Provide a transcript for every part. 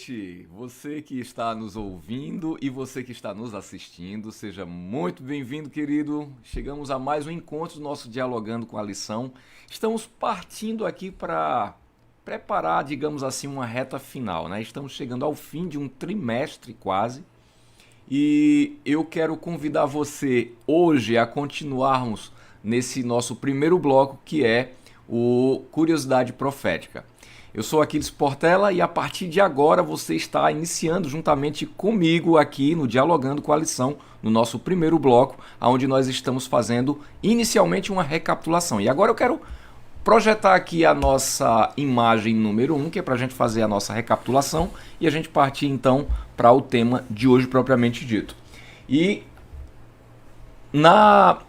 noite, você que está nos ouvindo e você que está nos assistindo, seja muito bem-vindo, querido. Chegamos a mais um encontro do nosso Dialogando com a Lição. Estamos partindo aqui para preparar, digamos assim, uma reta final, né? Estamos chegando ao fim de um trimestre quase e eu quero convidar você hoje a continuarmos nesse nosso primeiro bloco, que é o Curiosidade Profética. Eu sou Aquiles Portela e a partir de agora você está iniciando juntamente comigo aqui no Dialogando com a Lição, no nosso primeiro bloco, onde nós estamos fazendo inicialmente uma recapitulação. E agora eu quero projetar aqui a nossa imagem número 1, que é para a gente fazer a nossa recapitulação e a gente partir então para o tema de hoje propriamente dito. E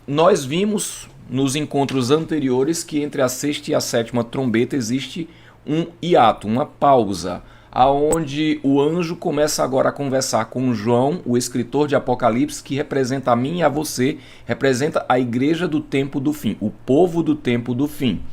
nós vimos nos encontros anteriores que entre a sexta e a sétima trombeta existe um hiato, uma pausa, aonde o anjo começa agora a conversar com João, o escritor de Apocalipse, que representa a mim e a você, representa a igreja do tempo do fim, o povo do tempo do fim.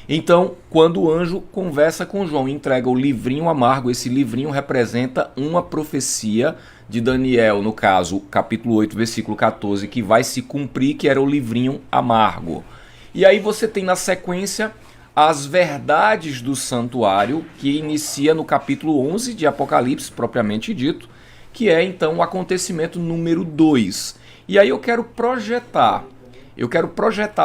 Então, quando o anjo conversa com João e entrega o livrinho amargo, esse livrinho representa uma profecia de Daniel, no caso, capítulo 8, versículo 14, que vai se cumprir, que era o livrinho amargo. E aí você tem na sequência as verdades do santuário, que inicia no capítulo 11 de Apocalipse, propriamente dito, que é então o acontecimento número 2. E aí eu quero projetar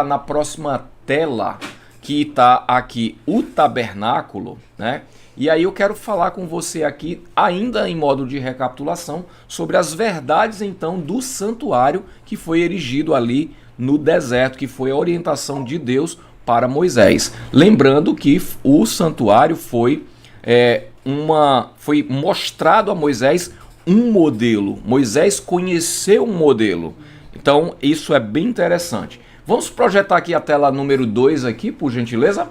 na próxima tela, que está aqui o tabernáculo, né? E aí eu quero falar com você aqui, ainda em modo de recapitulação, sobre as verdades então do santuário que foi erigido ali no deserto, que foi a orientação de Deus para Moisés. Lembrando que o santuário foi mostrado a Moisés um modelo. Moisés conheceu um modelo. Então isso é bem interessante. Vamos projetar aqui a tela número 2 aqui, por gentileza.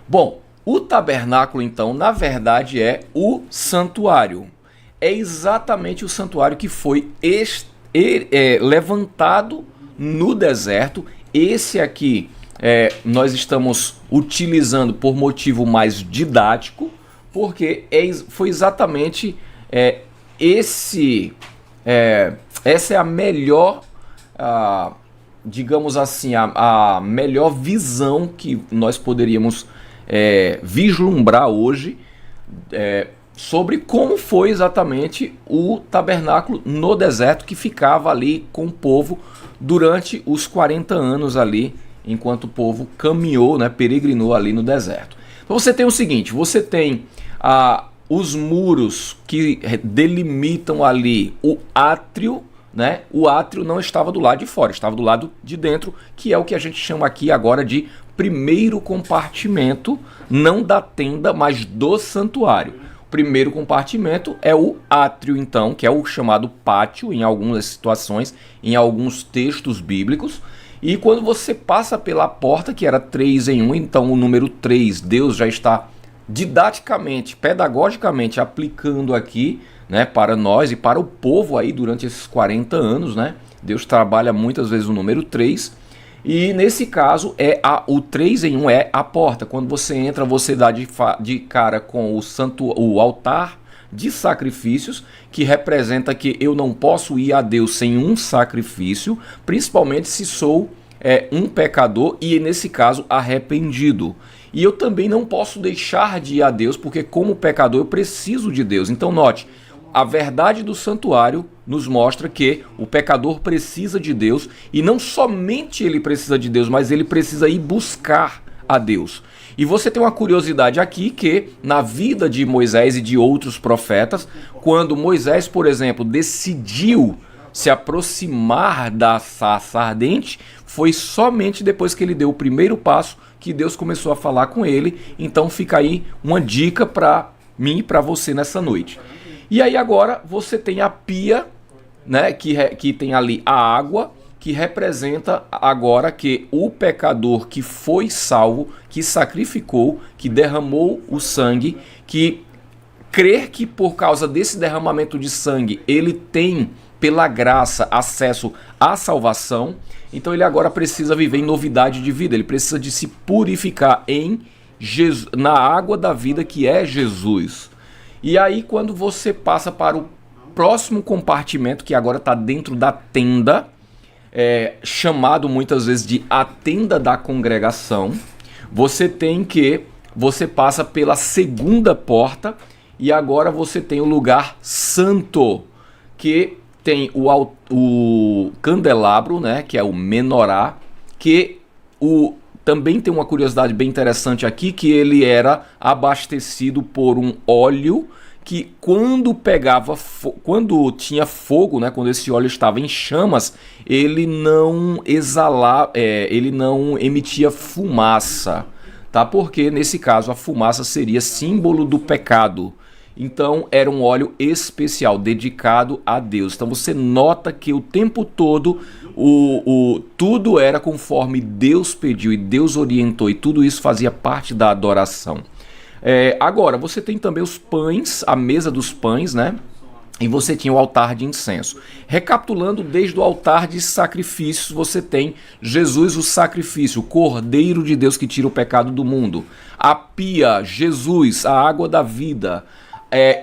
Bom, o tabernáculo então, na verdade, é o santuário. É exatamente o santuário que foi levantado no deserto. Esse aqui nós estamos utilizando por motivo mais didático, porque foi exatamente essa é a melhor, digamos assim, a melhor visão que nós poderíamos vislumbrar hoje sobre como foi exatamente o tabernáculo no deserto, que ficava ali com o povo durante os 40 anos ali, enquanto o povo caminhou, né, peregrinou ali no deserto. Então você tem o seguinte, você tem os muros que delimitam ali o átrio, né? O átrio não estava do lado de fora, estava do lado de dentro, que é o que a gente chama aqui agora de primeiro compartimento, não da tenda, mas do santuário. O primeiro compartimento é o átrio, então, que é o chamado pátio em algumas situações, em alguns textos bíblicos. E quando você passa pela porta, que era 3 em 1, então o número 3, Deus já está didaticamente, pedagogicamente aplicando aqui, né, para nós e para o povo aí durante esses 40 anos, né? Deus trabalha muitas vezes o número 3. E nesse caso o 3 em 1 é a porta. Quando você entra, você dá de cara com o altar de sacrifícios, que representa que eu não posso ir a Deus sem um sacrifício, principalmente se sou um pecador e, nesse caso, arrependido. E eu também não posso deixar de ir a Deus, porque como pecador eu preciso de Deus. Então note, a verdade do santuário nos mostra que o pecador precisa de Deus, e não somente ele precisa de Deus, mas ele precisa ir buscar a Deus. E você tem uma curiosidade aqui que na vida de Moisés e de outros profetas, quando Moisés, por exemplo, decidiu se aproximar da sarça ardente, foi somente depois que ele deu o primeiro passo que Deus começou a falar com ele. Então fica aí uma dica para mim e para você nessa noite. E aí agora você tem a pia, né, que tem ali a água, que representa agora que o pecador que foi salvo, que sacrificou, que derramou o sangue, que crer que por causa desse derramamento de sangue ele tem, pela graça, acesso à salvação. Então ele agora precisa viver em novidade de vida, ele precisa de se purificar na água da vida, que é Jesus. E aí, quando você passa para o próximo compartimento, que agora está dentro da tenda, chamado muitas vezes de a tenda da congregação, você passa pela segunda porta e agora você tem o lugar santo, que tem o candelabro, né, que é o menorá, que também tem uma curiosidade bem interessante aqui, que ele era abastecido por um óleo que quando tinha fogo, né, quando esse óleo estava em chamas, ele não ele não emitia fumaça, tá? Porque nesse caso a fumaça seria símbolo do pecado. Então era um óleo especial, dedicado a Deus. Então você nota que o tempo todo tudo era conforme Deus pediu e Deus orientou, e tudo isso fazia parte da adoração. Agora, você tem também os pães, a mesa dos pães, né? E você tinha o altar de incenso. Recapitulando, desde o altar de sacrifícios, você tem Jesus, o sacrifício, o Cordeiro de Deus que tira o pecado do mundo. A pia, Jesus, a água da vida.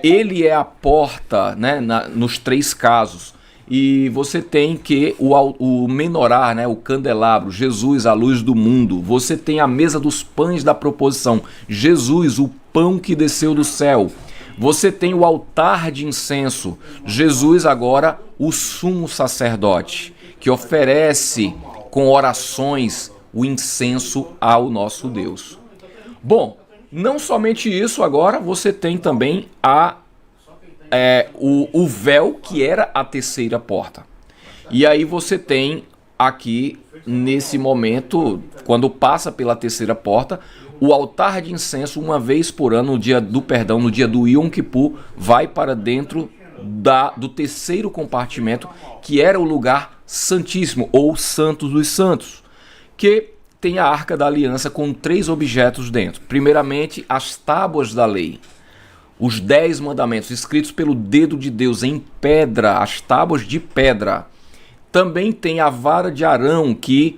Ele é a porta, né, nos três casos. E você tem que o menorá, né, o candelabro, Jesus, a luz do mundo. Você tem a mesa dos pães da proposição, Jesus, o pão que desceu do céu. Você tem o altar de incenso, Jesus agora o sumo sacerdote, que oferece com orações o incenso ao nosso Deus. Bom, não somente isso, agora você tem também o véu, que era a terceira porta. E aí você tem aqui, nesse momento, quando passa pela terceira porta, o altar de incenso, uma vez por ano, no dia do perdão, no dia do Yom Kippur, vai para dentro do terceiro compartimento, que era o lugar santíssimo, ou Santo dos Santos, que tem a Arca da Aliança com 3 objetos dentro. Primeiramente, as tábuas da lei. Os 10 mandamentos escritos pelo dedo de Deus em pedra, as tábuas de pedra. Também tem a vara de Arão, que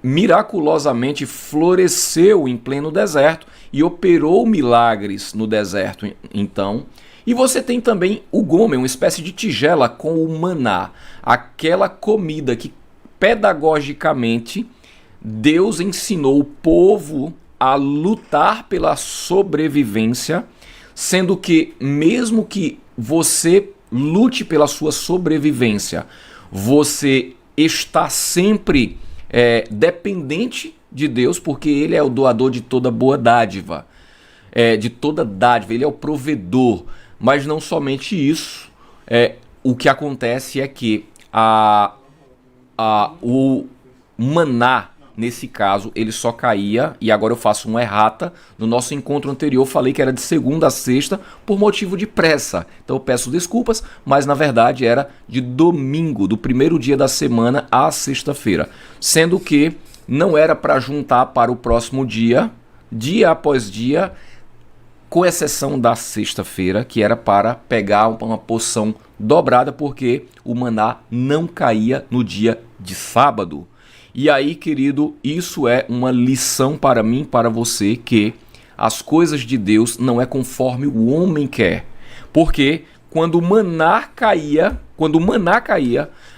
miraculosamente floresceu em pleno deserto e operou milagres no deserto. Então, e você tem também o gomer, uma espécie de tigela com o maná, aquela comida que pedagogicamente Deus ensinou o povo a lutar pela sobrevivência, sendo que mesmo que você lute pela sua sobrevivência, você está sempre dependente de Deus, porque Ele é o doador de toda boa dádiva, Ele é o provedor. Mas não somente isso, o que acontece é que o maná, nesse caso, ele só caía, e agora eu faço uma errata. No nosso encontro anterior eu falei que era de segunda a sexta por motivo de pressa. Então eu peço desculpas, mas na verdade era de domingo, do primeiro dia da semana à sexta-feira. Sendo que não era para juntar para o próximo dia, dia após dia, com exceção da sexta-feira, que era para pegar uma porção dobrada, porque o maná não caía no dia de sábado. E aí, querido, isso é uma lição para mim, para você, que as coisas de Deus não é conforme o homem quer. Porque quando o maná caía,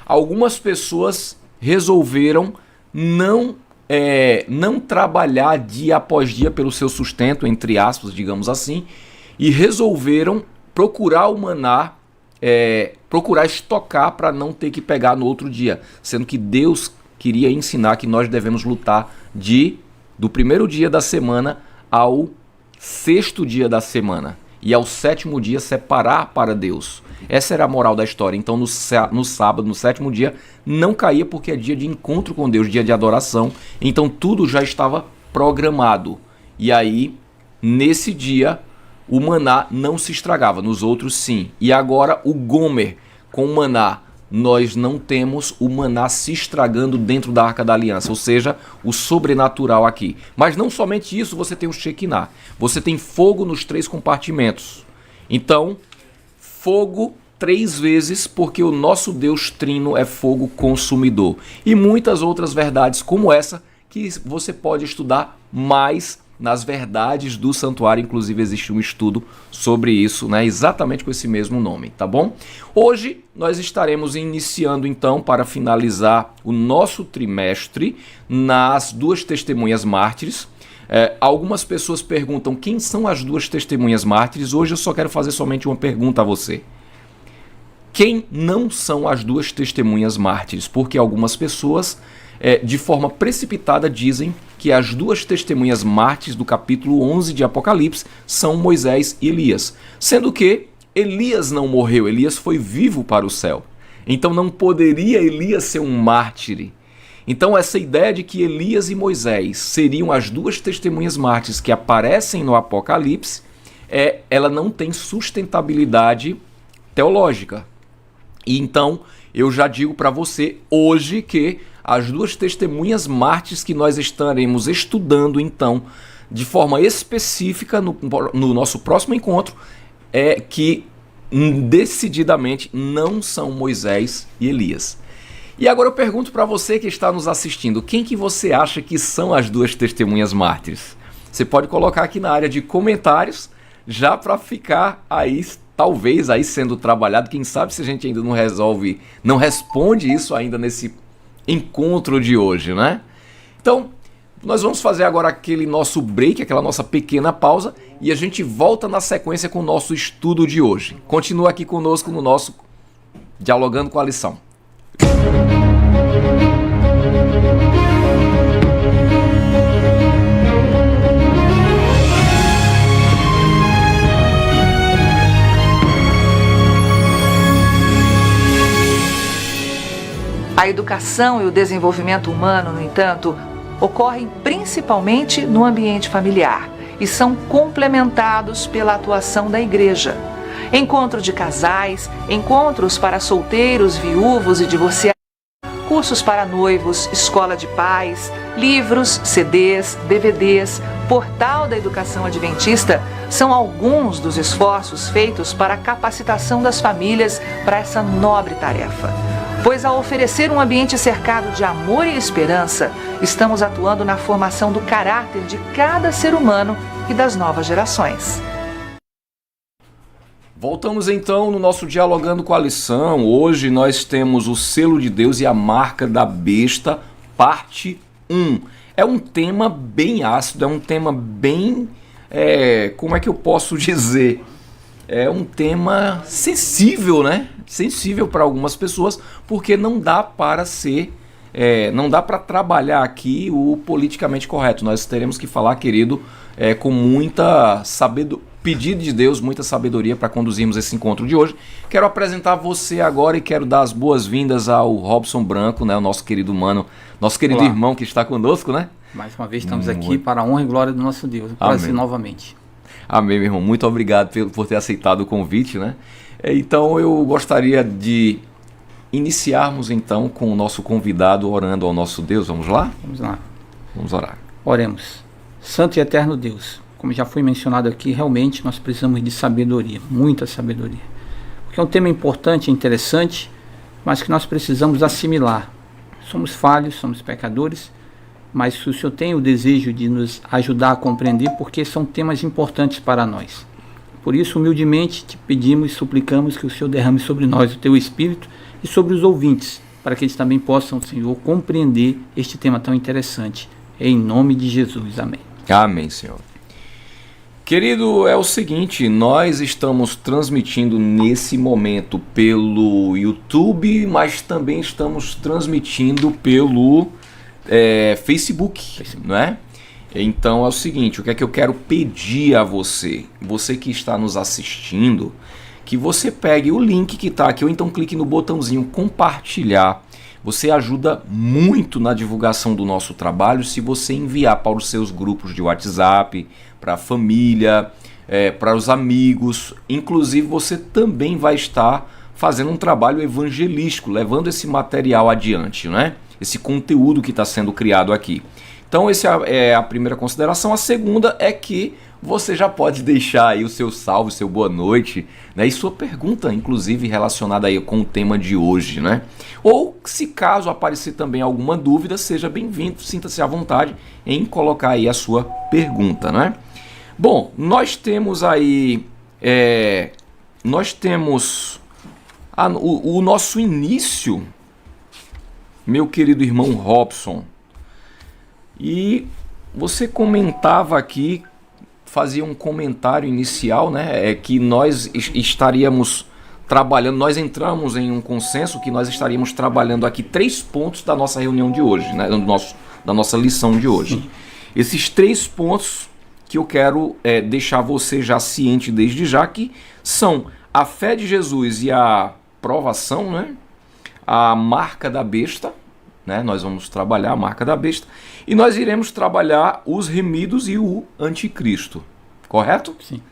algumas pessoas resolveram não trabalhar dia após dia pelo seu sustento, entre aspas, digamos assim, e resolveram procurar o maná, procurar estocar para não ter que pegar no outro dia, sendo que Deus queria ensinar que nós devemos lutar do primeiro dia da semana ao sexto dia da semana, e ao sétimo dia separar para Deus. Essa era a moral da história. Então no sábado, no sétimo dia, não caía, porque é dia de encontro com Deus, dia de adoração. Então tudo já estava programado. E aí, nesse dia, o maná não se estragava, nos outros sim. E agora o gomer com o maná, nós não temos o maná se estragando dentro da Arca da Aliança, ou seja, o sobrenatural aqui. Mas não somente isso, você tem o Shekinah. Você tem fogo nos 3 compartimentos. Então, fogo 3 vezes, porque o nosso Deus trino é fogo consumidor. E muitas outras verdades como essa, que você pode estudar mais nas verdades do santuário. Inclusive existe um estudo sobre isso, né? Exatamente com esse mesmo nome, tá bom? Hoje nós estaremos iniciando então, para finalizar o nosso trimestre, nas duas testemunhas mártires. Algumas pessoas perguntam quem são as duas testemunhas mártires. Hoje eu só quero fazer somente uma pergunta a você. Quem não são as duas testemunhas mártires? Porque algumas pessoas, de forma precipitada, dizem que as duas testemunhas mártires do capítulo 11 de Apocalipse são Moisés e Elias. Sendo que Elias não morreu, Elias foi vivo para o céu. Então não poderia Elias ser um mártir. Então essa ideia de que Elias e Moisés seriam as duas testemunhas mártires que aparecem no Apocalipse, ela não tem sustentabilidade teológica. E então eu já digo para você hoje que as duas testemunhas mártires que nós estaremos estudando então de forma específica no nosso próximo encontro que decididamente não são Moisés e Elias. E agora eu pergunto para você que está nos assistindo, quem que você acha que são as duas testemunhas mártires? Você pode colocar aqui na área de comentários, já para ficar aí, talvez aí sendo trabalhado. Quem sabe se a gente ainda não responde isso ainda nesse encontro de hoje, né? Então, nós vamos fazer agora aquele nosso break, aquela nossa pequena pausa, e a gente volta na sequência com o nosso estudo de hoje. Continua aqui conosco no nosso Dialogando com a Lição. A educação e o desenvolvimento humano, no entanto, ocorrem principalmente no ambiente familiar e são complementados pela atuação da igreja. Encontro de casais, encontros para solteiros, viúvos e divorciados, cursos para noivos, escola de pais, livros, CDs, DVDs, portal da educação adventista são alguns dos esforços feitos para a capacitação das famílias para essa nobre tarefa. Pois ao oferecer um ambiente cercado de amor e esperança, estamos atuando na formação do caráter de cada ser humano e das novas gerações. Voltamos então no nosso Dialogando com a Lição. Hoje nós temos o selo de Deus e a marca da besta, parte 1. É um tema bem ácido, é um tema bem... como é que eu posso dizer? É um tema sensível, né? Sensível para algumas pessoas, porque não dá para ser... não dá para trabalhar aqui o politicamente correto. Nós teremos que falar, querido, com muita sabedoria, pedido de Deus, muita sabedoria para conduzirmos esse encontro de hoje. Quero apresentar você agora e quero dar as boas-vindas ao Robson Branco, né, o nosso querido mano, nosso querido Olá. Irmão que está conosco, né? Mais uma vez estamos aqui para a honra e glória do nosso Deus. Prazer novamente. Amém, meu irmão. Muito obrigado por ter aceitado o convite, né? Então eu gostaria de iniciarmos então com o nosso convidado orando ao nosso Deus. Vamos lá? Vamos lá. Vamos orar. Oremos. Santo e eterno Deus, como já foi mencionado aqui, realmente nós precisamos de sabedoria, muita sabedoria. Porque é um tema importante e interessante, mas que nós precisamos assimilar. Somos falhos, somos pecadores, mas o Senhor tem o desejo de nos ajudar a compreender, porque são temas importantes para nós. Por isso, humildemente, te pedimos e suplicamos que o Senhor derrame sobre nós o teu Espírito e sobre os ouvintes, para que eles também possam, Senhor, compreender este tema tão interessante. Em nome de Jesus, amém. Amém, Senhor. Querido, é o seguinte, nós estamos transmitindo nesse momento pelo YouTube, mas também estamos transmitindo pelo Facebook, não é? Então é o seguinte, o que é que eu quero pedir a você? Você que está nos assistindo, que você pegue o link que está aqui, ou então clique no botãozinho compartilhar. Você ajuda muito na divulgação do nosso trabalho se você enviar para os seus grupos de WhatsApp, para a família, para os amigos. Inclusive você também vai estar fazendo um trabalho evangelístico, levando esse material adiante, né? Esse conteúdo que está sendo criado aqui. Então essa é a primeira consideração. A segunda é que você já pode deixar aí o seu salve, seu boa noite, né? E sua pergunta, inclusive, relacionada aí com o tema de hoje, né? Ou, se caso aparecer também alguma dúvida, seja bem-vindo, sinta-se à vontade em colocar aí a sua pergunta, né? Bom, nós temos aí, o nosso início, meu querido irmão Robson, e você comentava aqui, fazia um comentário inicial, né, que nós estaríamos trabalhando, nós entramos em um consenso que nós estaríamos trabalhando aqui 3 pontos da nossa reunião de hoje, né, da nossa lição de hoje. Sim. Esses 3 pontos que eu quero deixar você já ciente desde já, que são a fé de Jesus e a provação, né, a marca da besta, né, nós vamos trabalhar a marca da besta, e nós iremos trabalhar os remidos e o anticristo, correto? Sim.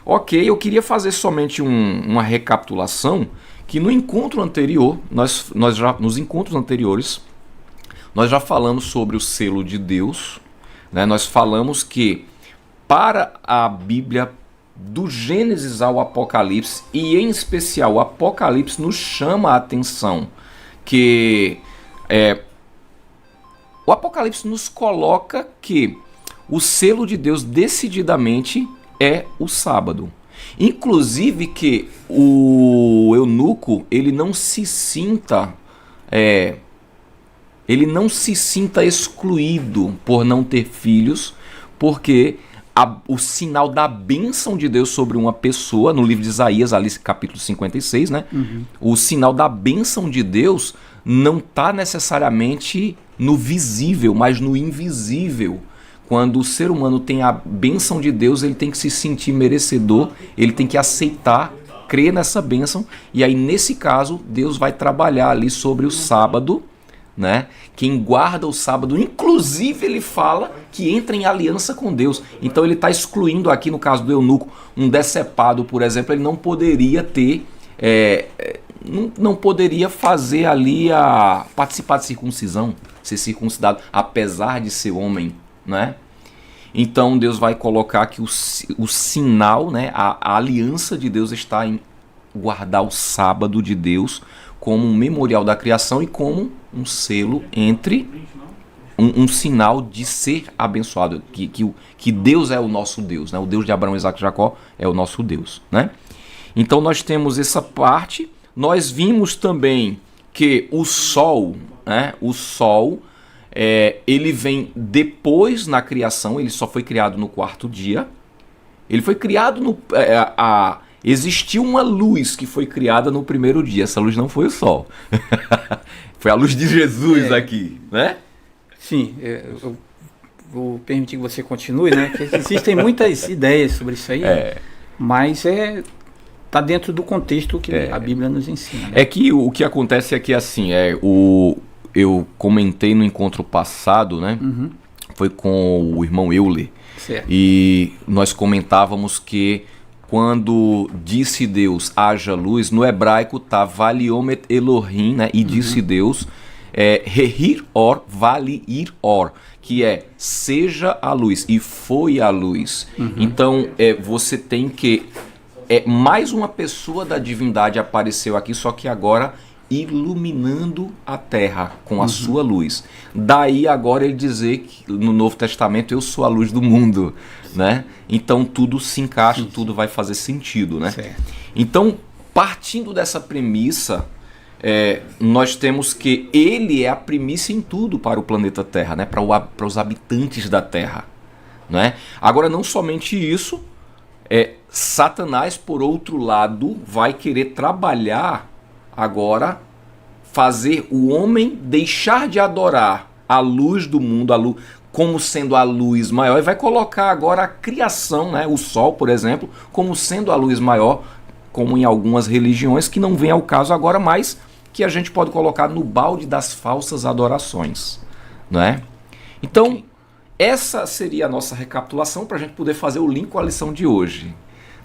Ok, eu queria fazer somente uma recapitulação, que no encontro anterior, nos encontros anteriores, nós já falamos sobre o selo de Deus, né, nós falamos que para a Bíblia, do Gênesis ao Apocalipse, e em especial o Apocalipse, nos chama a atenção que o Apocalipse nos coloca que o selo de Deus decididamente é o sábado. Inclusive que o eunuco, ele não se sinta excluído por não ter filhos, porque o sinal da bênção de Deus sobre uma pessoa, no livro de Isaías, ali capítulo 56, né? Uhum. O sinal da bênção de Deus não está necessariamente no visível, mas no invisível. Quando o ser humano tem a bênção de Deus, ele tem que se sentir merecedor, ele tem que aceitar, crer nessa bênção, e aí nesse caso, Deus vai trabalhar ali sobre o sábado, né? Quem guarda o sábado, inclusive ele fala que entra em aliança com Deus. Então ele está excluindo aqui, no caso do eunuco, um decepado, por exemplo, ele não poderia ter, não poderia fazer ali participar de circuncisão, ser circuncidado, apesar de ser homem, né? Então Deus vai colocar que o sinal, né, a aliança de Deus está em guardar o sábado de Deus como um memorial da criação e como um selo entre um sinal de ser abençoado, que Deus é o nosso Deus, né? O Deus de Abraão, Isaac e Jacó é o nosso Deus, né? Então nós temos essa parte. Nós vimos também que o sol, né? O sol, ele vem depois na criação, ele só foi criado no 4º dia. Ele foi criado existiu uma luz que foi criada no 1º dia. Essa luz não foi o sol. Foi a luz de Jesus aqui, né? Sim, eu vou permitir que você continue, né? Porque existem muitas ideias sobre isso aí, mas tá dentro do contexto que a Bíblia nos ensina, né? É que o que acontece é que assim, eu comentei no encontro passado, né? Uhum. Foi com o irmão Euler. Certo. E nós comentávamos que quando disse Deus, haja luz, no hebraico tá valiomet Elohim, né? E disse Deus, rehir or, valiir or, que seja a luz, e foi a luz. Uhum. Então, você tem que... mais uma pessoa da divindade apareceu aqui, só que agora iluminando a terra com a sua luz. Daí agora ele dizer que no Novo Testamento eu sou a luz do mundo, né? Então tudo se encaixa, tudo vai fazer sentido, né? Certo. Então, partindo dessa premissa, nós temos que ele é a primícia em tudo para o planeta Terra, né? Para os habitantes da Terra, né? Agora, não somente isso, Satanás, por outro lado, vai querer trabalhar agora, fazer o homem deixar de adorar a luz do mundo, a luz, como sendo a luz maior, e vai colocar agora a criação, né, o sol, por exemplo, como sendo a luz maior, como em algumas religiões, que não vem ao caso agora, mas que a gente pode colocar no balde das falsas adorações, né? Então, essa seria a nossa recapitulação para a gente poder fazer o link com a lição de hoje.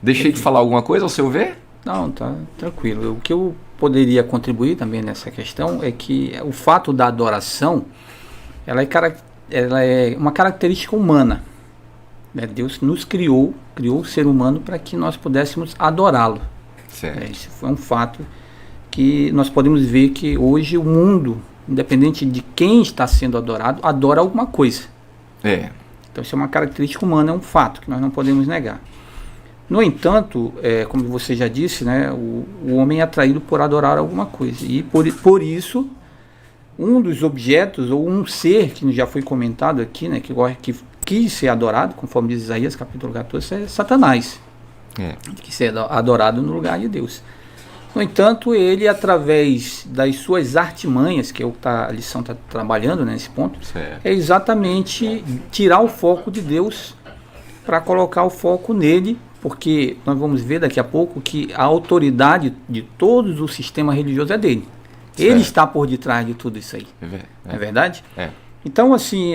Deixei de falar alguma coisa ao seu ver? Não, tá tranquilo. O que eu poderia contribuir também nessa questão é que o fato da adoração, ela é uma característica humana. né? Deus nos criou o ser humano para que nós pudéssemos adorá-lo. Esse foi um fato que nós podemos ver que hoje o mundo, independente de quem está sendo adorado, adora alguma coisa. Então isso é uma característica humana, é um fato que nós não podemos negar. No entanto, como você já disse, né, o homem é atraído por adorar alguma coisa. E por isso, um dos objetos, ou um ser que já foi comentado aqui, né, que quis ser adorado, conforme diz Isaías capítulo 14, é Satanás. Que ser adorado no lugar de Deus. No entanto, ele, através das suas artimanhas, que é o que a lição está trabalhando, né, nesse ponto, é exatamente tirar o foco de Deus para colocar o foco nele, porque nós vamos ver daqui a pouco que a autoridade de todo o sistema religioso é dele. Ele está por detrás de tudo isso aí. É verdade? Então, assim,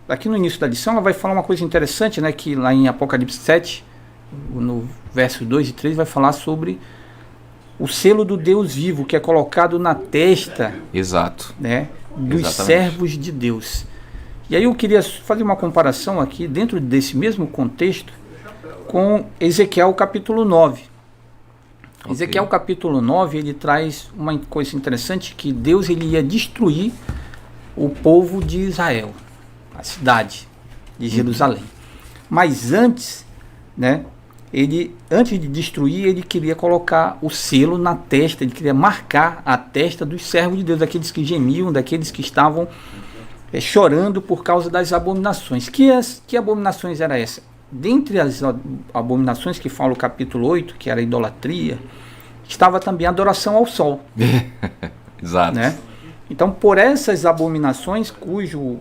aqui no início da lição, ela vai falar uma coisa interessante, né, que lá em Apocalipse 7, no versos 2 e 3, vai falar sobre o selo do Deus vivo, que é colocado na testa, né, dos servos de Deus. E aí eu queria fazer uma comparação aqui, dentro desse mesmo contexto, com Ezequiel capítulo 9. Ezequiel capítulo 9, ele traz uma coisa interessante, que Deus ele ia destruir o povo de Israel, a cidade de Jerusalém. Mas antes, né, antes de destruir, ele queria colocar o selo na testa, ele queria marcar a testa dos servos de Deus, daqueles que gemiam, daqueles que estavam chorando por causa das abominações. Que abominações era essa? Dentre as abominações que fala o capítulo 8, que era a idolatria, estava também a adoração ao sol. Exato. Né? Então, por essas abominações, cujo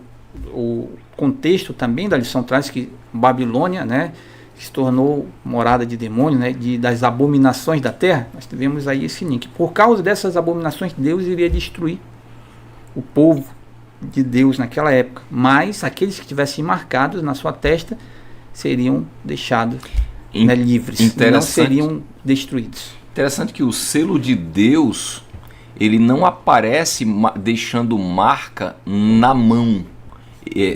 o contexto também da lição traz que Babilônia, né, se tornou morada de demônio, né, das abominações da terra, nós tivemos aí esse link. Por causa dessas abominações, Deus iria destruir o povo de Deus naquela época, mas aqueles que tivessem marcados na sua testa seriam deixados livres, não seriam destruídos. Interessante que o selo de Deus, ele não aparece deixando marca na mão,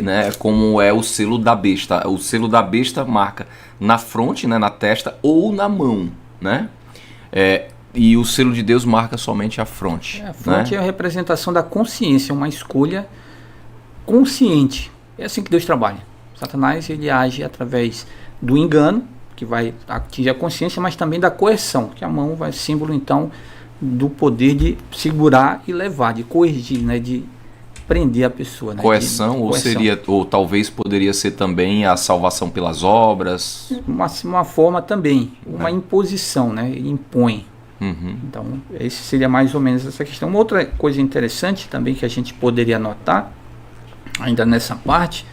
né, como é o selo da besta. O selo da besta marca na fronte, né, na testa ou na mão, né? E o selo de Deus marca somente a fronte. A fronte, né, é a representação da consciência, uma escolha consciente. É assim que Deus trabalha. Satanás ele age através do engano, que vai atingir a consciência, mas também da coerção, que a mão vai símbolo então do poder de segurar e levar, de coergir, né, de prender a pessoa. Né, coerção, ou talvez poderia ser também a salvação pelas obras. Uma forma também, uma imposição, né, ele impõe. Então, esse seria mais ou menos essa questão. Uma outra coisa interessante também que a gente poderia notar, ainda nessa parte,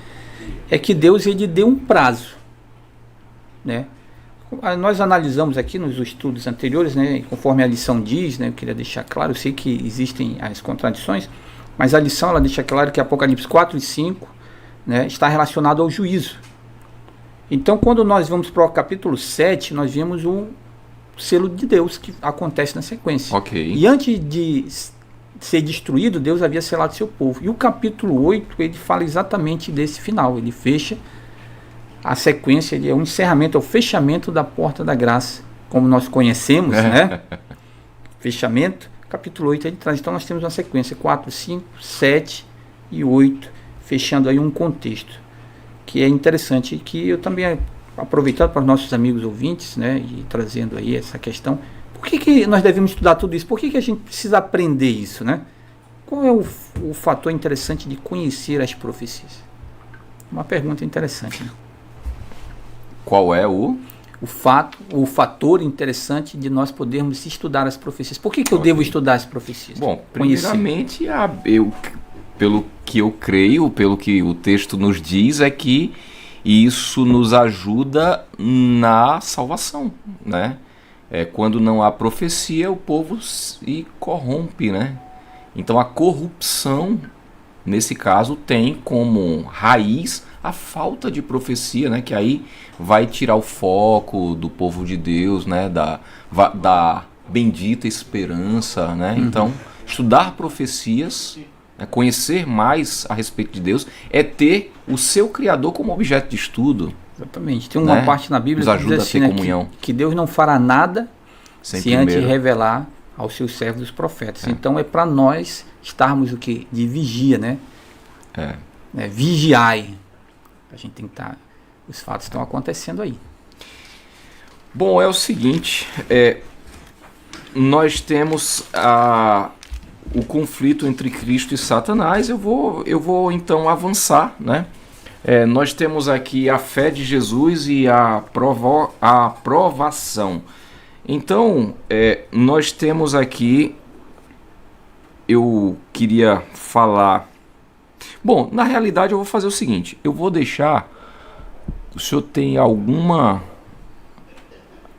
é que Deus ele deu um prazo, né? Nós analisamos aqui nos estudos anteriores, né, conforme a lição diz, né, eu queria deixar claro, eu sei que existem as contradições, mas a lição ela deixa claro que Apocalipse 4 e 5, né, está relacionado ao juízo. Então, quando nós vamos para o capítulo 7, nós vemos o selo de Deus que acontece na sequência. E antes de ser destruído, Deus havia selado seu povo. E o capítulo 8, ele fala exatamente desse final. Ele fecha a sequência, ele é um encerramento, é o fechamento da porta da graça, como nós conhecemos, né? Fechamento, capítulo 8 ele traz. Então nós temos uma sequência, 4, 5, 7 e 8, fechando aí um contexto, que é interessante, que eu também aproveitando para os nossos amigos ouvintes, né, e trazendo aí essa questão, por que nós devemos estudar tudo isso? Por que a gente precisa aprender isso, né? Qual é o fator interessante de conhecer as profecias? Uma pergunta interessante, né? Qual é o fator interessante de nós podermos estudar as profecias? Por que eu devo estudar as profecias? Bom, primeiramente, pelo que eu creio, pelo que o texto nos diz, é que isso nos ajuda na salvação, né? Quando não há profecia, o povo se corrompe, né? Então a corrupção, nesse caso, tem como raiz a falta de profecia, né? Que aí vai tirar o foco do povo de Deus, né? Da bendita esperança, né? Então, estudar profecias Conhecer mais a respeito de Deus é ter o seu Criador como objeto de estudo. Exatamente. Tem uma parte na Bíblia nos que diz ajuda assim, a ter né, comunhão. que Deus não fará nada se antes primeiro revelar aos seus servos os profetas. Então é para nós estarmos o quê? De vigia, né? Vigiai. A gente tem que estar... Os fatos estão acontecendo aí. Bom, é o seguinte, nós temos o conflito entre Cristo e Satanás. Eu vou então avançar, né? Nós temos aqui a fé de Jesus e a aprovação. Então, nós temos aqui, eu queria falar... Bom, na realidade eu vou fazer o seguinte, eu vou deixar... O senhor tem alguma...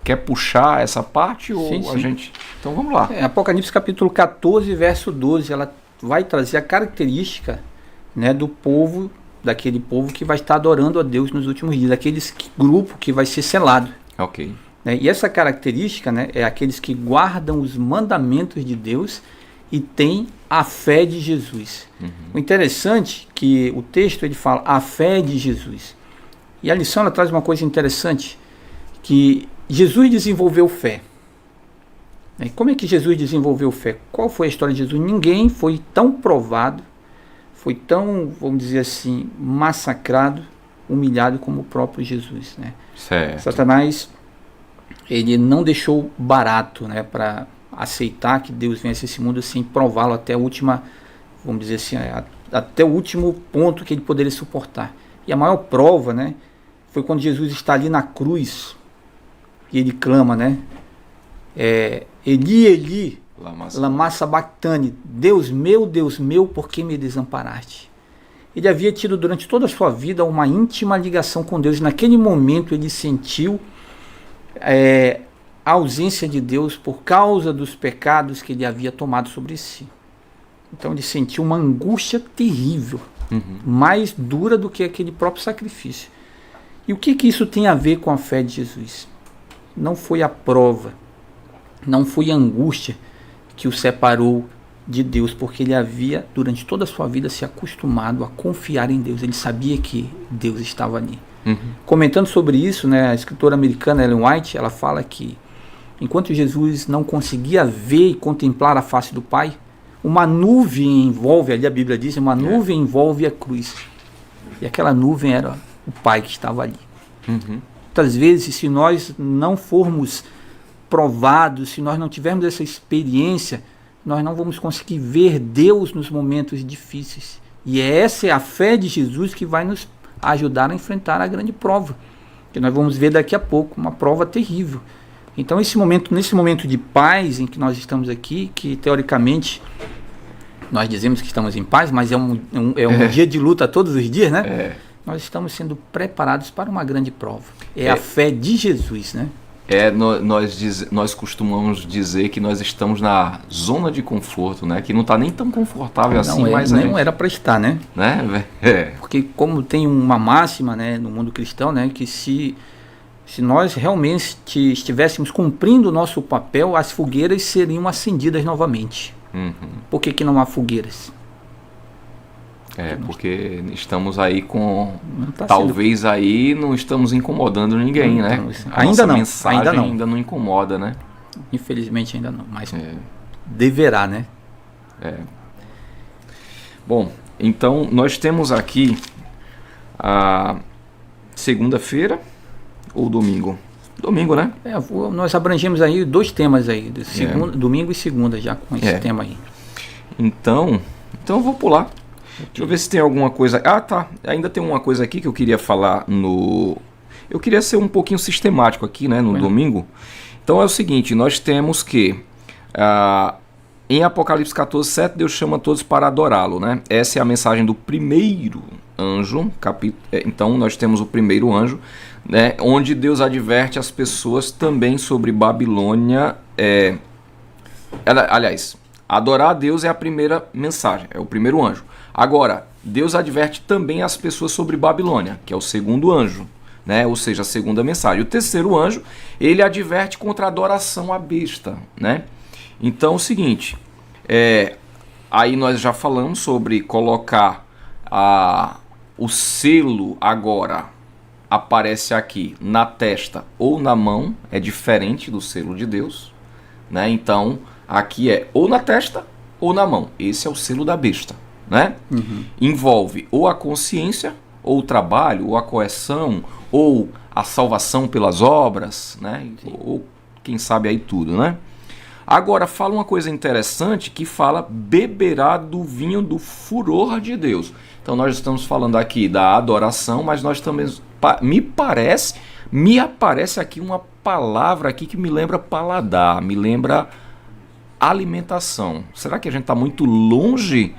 Quer puxar essa parte ou sim. A gente... Então vamos lá. Apocalipse capítulo 14, verso 12, ela vai trazer a característica, né, do povo, daquele povo que vai estar adorando a Deus nos últimos dias, grupo que vai ser selado. Ok. E essa característica, né, é aqueles que guardam os mandamentos de Deus e têm a fé de Jesus. O interessante é que o texto ele fala a fé de Jesus. E a lição ela traz uma coisa interessante, que Jesus desenvolveu fé. E como é que Jesus desenvolveu fé? Qual foi a história de Jesus? Ninguém foi tão provado, foi tão, vamos dizer assim, massacrado, humilhado como o próprio Jesus, né? Certo. Satanás, ele não deixou barato, né, para aceitar que Deus viesse a esse mundo sem prová-lo até a última, vamos dizer assim, até o último ponto que ele poderia suportar. E a maior prova, né, foi quando Jesus está ali na cruz e ele clama, né? Eli, Eli, lama sabachthani, Deus meu, por que me desamparaste? Ele havia tido durante toda a sua vida uma íntima ligação com Deus, e naquele momento ele sentiu a ausência de Deus por causa dos pecados que ele havia tomado sobre si. Então ele sentiu uma angústia terrível, mais dura do que aquele próprio sacrifício. E o que isso tem a ver com a fé de Jesus? Não foi a prova, não foi a angústia que o separou de Deus, porque ele havia, durante toda a sua vida, se acostumado a confiar em Deus. Ele sabia que Deus estava ali. Comentando sobre isso, né, a escritora americana Ellen White, ela fala que enquanto Jesus não conseguia ver e contemplar a face do Pai, uma nuvem envolve, ali a Bíblia diz, uma nuvem envolve a cruz. E aquela nuvem era o Pai que estava ali. Muitas vezes, se nós não formos provados, se nós não tivermos essa experiência, nós não vamos conseguir ver Deus nos momentos difíceis. E essa é a fé de Jesus que vai nos ajudar a enfrentar a grande prova, que nós vamos ver daqui a pouco, uma prova terrível. Então nesse momento de paz em que nós estamos aqui, que teoricamente nós dizemos que estamos em paz, mas é um dia de luta todos os dias, né? Nós estamos sendo preparados para uma grande prova. A fé de Jesus, né? Nós costumamos dizer que nós estamos na zona de conforto, né? Que não está nem tão confortável assim, mas não era para estar, né? Porque como tem uma máxima, né, no mundo cristão, né, que se nós realmente estivéssemos cumprindo o nosso papel, as fogueiras seriam acendidas novamente. Por que não há fogueiras? Porque estamos aí com... talvez aí não estamos incomodando ninguém, né? Ainda não. Ainda não incomoda, né? Infelizmente ainda não, mas deverá, né? Bom, então nós temos aqui a segunda-feira ou domingo? Domingo, né? Nós abrangemos aí 2 temas aí, domingo e segunda já com esse tema aí. Então eu vou pular. Deixa eu ver se tem alguma coisa... tá. Ainda tem uma coisa aqui que eu queria falar no... Eu queria ser um pouquinho sistemático aqui, né, no domingo. Então é o seguinte, nós temos que... em Apocalipse 14, 7, Deus chama todos para adorá-lo, né? Essa é a mensagem do primeiro anjo. Então nós temos o primeiro anjo, né, onde Deus adverte as pessoas também sobre Babilônia. Aliás, adorar a Deus é a primeira mensagem, é o primeiro anjo. Agora, Deus adverte também as pessoas sobre Babilônia, que é o segundo anjo, né? Ou seja, a segunda mensagem. O terceiro anjo, ele adverte contra a adoração à besta, né? Então, é o seguinte, Aí nós já falamos sobre colocar o selo agora, aparece aqui na testa ou na mão, é diferente do selo de Deus, né? Então, aqui é ou na testa ou na mão. Esse é o selo da besta, né? Envolve ou a consciência, ou o trabalho, ou a correção, ou a salvação pelas obras, né? Ou quem sabe aí tudo, né? Agora fala uma coisa interessante que fala beberá do vinho do furor de Deus. Então nós estamos falando aqui da adoração, mas nós também me aparece aqui uma palavra aqui que me lembra paladar, me lembra alimentação. Será que a gente está muito longe,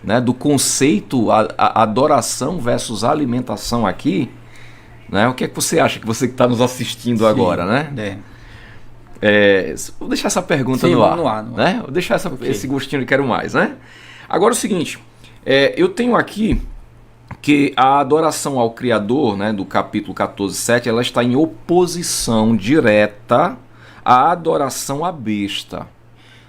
né, do conceito adoração versus alimentação aqui? Né? O que é que você acha, que você que está nos assistindo agora, né? Vou deixar essa pergunta no ar, né? Vou deixar esse gostinho de quero mais, né? Agora o seguinte, eu tenho aqui que a adoração ao Criador, né, do capítulo 14:7, ela está em oposição direta à adoração à besta,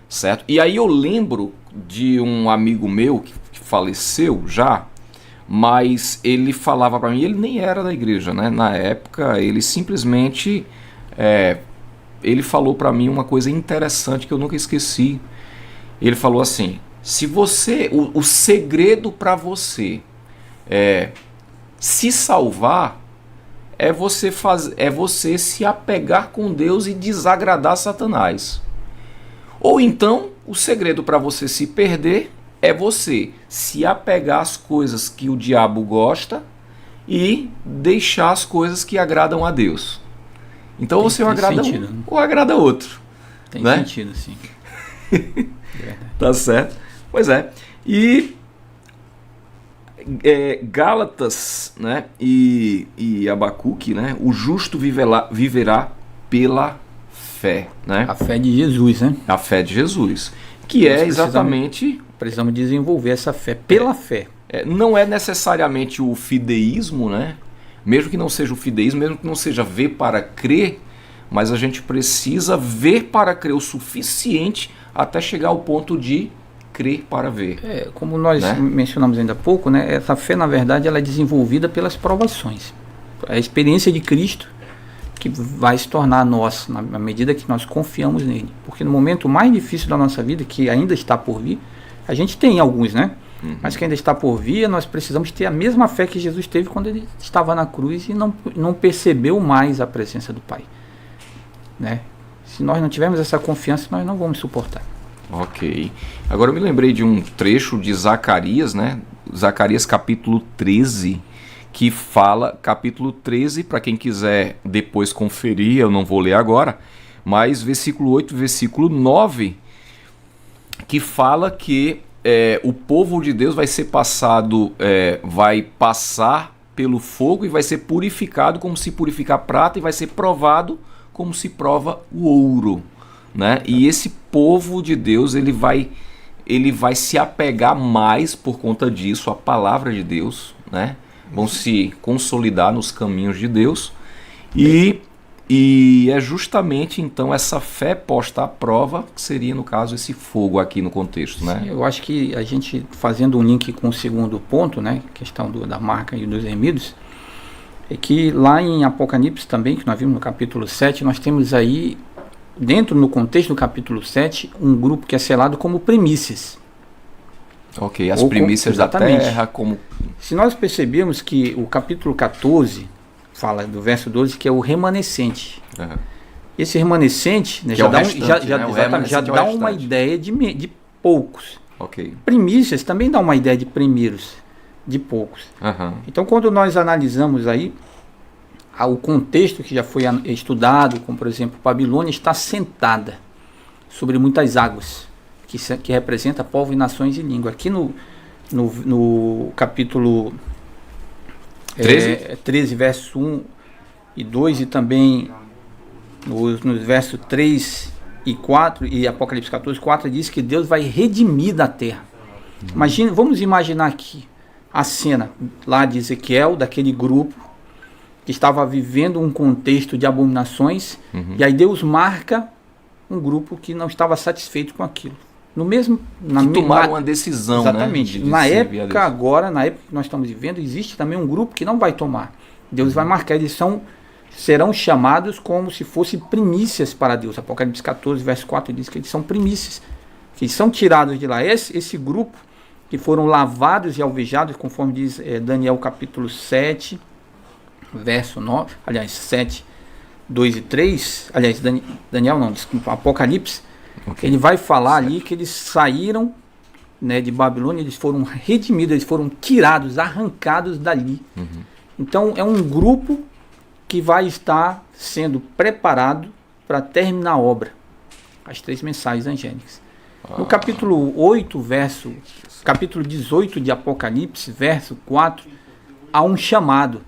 certo? E aí eu lembro de um amigo meu que faleceu já, mas ele falava para mim, ele nem era da igreja, né? Na época, ele simplesmente ele falou para mim uma coisa interessante que eu nunca esqueci. Ele falou assim: se você, o segredo para você se salvar é você se apegar com Deus e desagradar Satanás. Ou então, o segredo para você se perder é você se apegar às coisas que o diabo gosta e deixar as coisas que agradam a Deus. Então você agrada um ou agrada outro. Tem, né? Sentido, sim. Tá certo. Pois é. E Gálatas, né, e Abacuque, né, o justo viverá pela fé, né? A fé de Jesus, né? A fé de Jesus, que é exatamente... Precisamos desenvolver essa fé pela fé. Não é necessariamente o fideísmo, né? Mesmo que não seja o fideísmo, mesmo que não seja ver para crer, mas a gente precisa ver para crer o suficiente até chegar ao ponto de crer para ver. Como nós mencionamos ainda há pouco, né? Essa fé, na verdade, ela é desenvolvida pelas provações. A experiência de Cristo que vai se tornar nossa na medida que nós confiamos nele. Porque no momento mais difícil da nossa vida, que ainda está por vir, a gente tem alguns, né? Mas que ainda está por vir, nós precisamos ter a mesma fé que Jesus teve quando ele estava na cruz e não percebeu mais a presença do Pai, né? Se nós não tivermos essa confiança, nós não vamos suportar. Ok. Agora eu me lembrei de um trecho de Zacarias, né? Zacarias capítulo 13, que fala, capítulo 13, para quem quiser depois conferir, eu não vou ler agora, mas versículo 8 e versículo 9, que fala que o povo de Deus vai ser passado, vai passar pelo fogo e vai ser purificado como se purifica a prata e vai ser provado como se prova o ouro, né? E esse povo de Deus, ele vai se apegar mais por conta disso à palavra de Deus, né? Vão se consolidar nos caminhos de Deus e é justamente então essa fé posta à prova que seria, no caso, esse fogo aqui no contexto, né? Sim, eu acho que a gente, fazendo um link com o segundo ponto, né, questão da marca e dos remidos, é que lá em Apocalipse também, que nós vimos no capítulo 7, nós temos aí, dentro no contexto do capítulo 7, um grupo que é selado como primícias. Ok, as primícias da terra, como... Se nós percebermos que o capítulo 14 fala do verso 12 que é o remanescente. Uhum. Esse remanescente, né, já dá uma ideia de poucos. Okay. Primícias também dá uma ideia de primeiros, de poucos. Uhum. Então, quando nós analisamos aí o contexto que já foi estudado, como por exemplo, Babilônia está sentada sobre muitas águas, que representa povo e nações e língua. Aqui no capítulo 13, verso 1 e 2, e também nos versos 3 e 4, e Apocalipse 14, 4, diz que Deus vai redimir da terra. Vamos imaginar aqui a cena lá de Ezequiel, daquele grupo que estava vivendo um contexto de abominações, e aí Deus marca um grupo que não estava satisfeito com aquilo. No mesmo, tomaram uma decisão, exatamente. Né? De na servir época agora, na época que nós estamos vivendo, existe também um grupo que não vai tomar. Deus vai marcar, serão chamados como se fossem primícias para Deus. Apocalipse 14, verso 4 diz que eles são primícias, que são tirados de lá. Esse grupo que foram lavados e alvejados, conforme diz Daniel capítulo 7, verso 9, aliás, 7, 2 e 3, aliás, Daniel não, desculpa, Apocalipse, okay. Ele vai falar ali que eles saíram, né, de Babilônia, eles foram redimidos, eles foram tirados, arrancados dali. Uhum. Então é um grupo que vai estar sendo preparado para terminar a obra, as 3 mensagens angélicas. No capítulo 8, capítulo 18 de Apocalipse, verso 4, há um chamado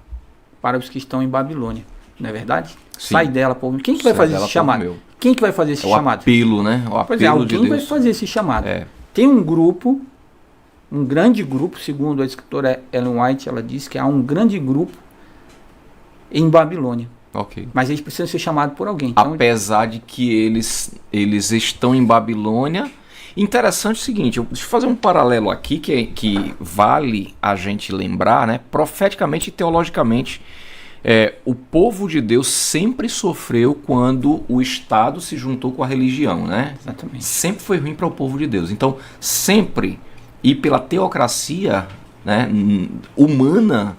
para os que estão em Babilônia, não é verdade? Sim. Sai dela, povo. Quem que vai fazer esse chamado? Quem que vai fazer esse chamado? O apelo, né? O apelo alguém de Deus vai fazer esse chamado. Tem um grupo, um grande grupo, segundo a escritora Ellen White, ela diz que há um grande grupo em Babilônia. Okay. Mas eles precisam ser chamados por alguém. Então, apesar de que eles estão em Babilônia. Interessante o seguinte, deixa eu fazer um paralelo aqui que vale a gente lembrar, né? Profeticamente e teologicamente, o povo de Deus sempre sofreu quando o Estado se juntou com a religião, né? Exatamente. Sempre foi ruim para o povo de Deus. Então, sempre, e pela teocracia, né, humana,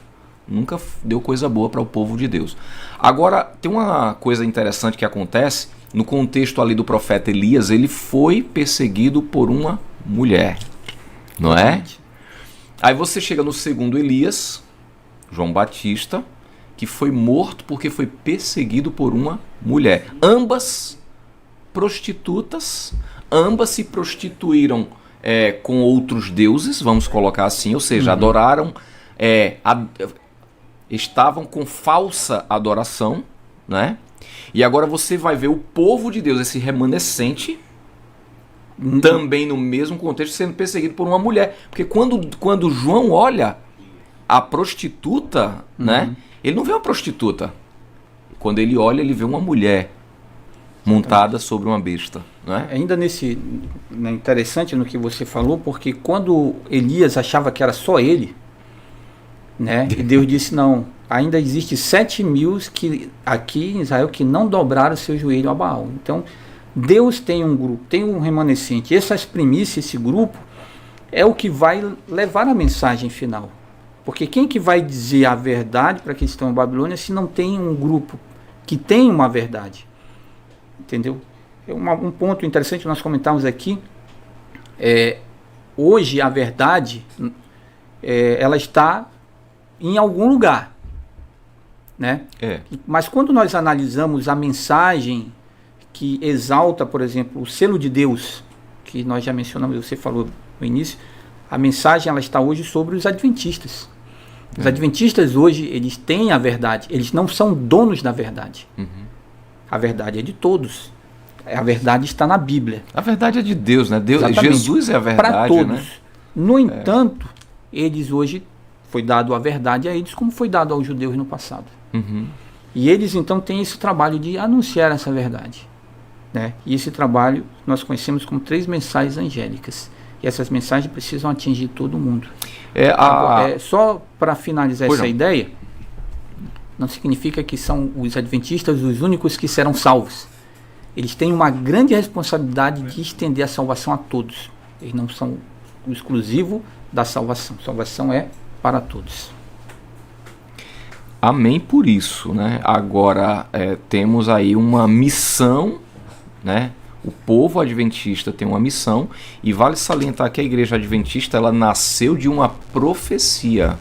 nunca deu coisa boa para o povo de Deus. Agora, tem uma coisa interessante que acontece, no contexto ali do profeta Elias, ele foi perseguido por uma mulher, não é? Aí você chega no segundo Elias, João Batista, que foi morto porque foi perseguido por uma mulher. Ambas prostitutas, ambas se prostituíram com outros deuses, vamos colocar assim, ou seja, adoraram, estavam com falsa adoração, né? E agora você vai ver o povo de Deus, esse remanescente, também no mesmo contexto, sendo perseguido por uma mulher. Porque quando João olha a prostituta, né, ele não vê uma prostituta. Quando ele olha, ele vê uma mulher montada sobre uma besta. Né? Ainda interessante no que você falou, porque quando Elias achava que era só ele, né, e Deus disse, não, ainda existe 7.000 aqui em Israel que não dobraram seu joelho a Baal. Então, Deus tem um grupo, tem um remanescente. Essas primícias, esse grupo, é o que vai levar a mensagem final. Porque quem que vai dizer a verdade para quem estão em Babilônia se não tem um grupo que tem uma verdade? Entendeu? Um ponto interessante que nós comentamos aqui, hoje a verdade, ela está em algum lugar. Né? Mas quando nós analisamos a mensagem que exalta, por exemplo, o selo de Deus, que nós já mencionamos, você falou no início, a mensagem ela está hoje sobre os adventistas. Os adventistas hoje, eles têm a verdade, eles não são donos da verdade. A verdade é de todos. A verdade está na Bíblia. A verdade é de Deus, né? Jesus é a verdade. Para todos. Né? No entanto, eles hoje, foi dado a verdade a eles como foi dado aos judeus no passado. E eles então têm esse trabalho de anunciar essa verdade, né? E esse trabalho nós conhecemos como 3 mensagens angélicas. E essas mensagens precisam atingir todo mundo. Só para finalizar essa ideia, não significa que são os adventistas os únicos que serão salvos. Eles têm uma grande responsabilidade de estender a salvação a todos. Eles não são o exclusivo da salvação. Salvação é para todos. Amém por isso, né? Agora temos aí uma missão, né? O povo adventista tem uma missão e vale salientar que a igreja adventista ela nasceu de uma profecia,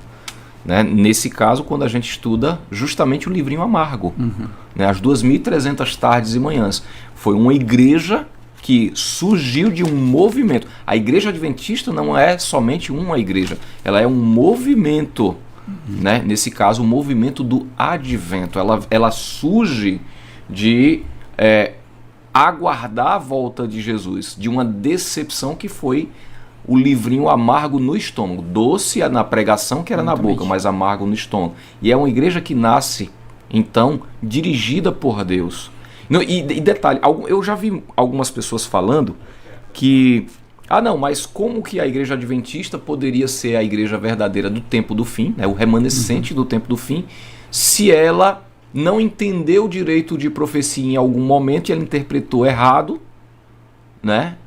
né? Nesse caso, quando a gente estuda justamente o livrinho amargo, né? As 2.300 tardes e manhãs, foi uma igreja que surgiu de um movimento. A igreja adventista não é somente uma igreja, ela é um movimento. Né? Nesse caso, o movimento do advento, ela surge de aguardar a volta de Jesus, de uma decepção que foi o livrinho amargo no estômago, doce na pregação que era na boca, mas amargo no estômago. E é uma igreja que nasce, então, dirigida por Deus. E detalhe, eu já vi algumas pessoas falando que não, mas como que a igreja adventista poderia ser a igreja verdadeira do tempo do fim, né, o remanescente do tempo do fim, se ela não entendeu o direito de profecia em algum momento e ela interpretou errado, né?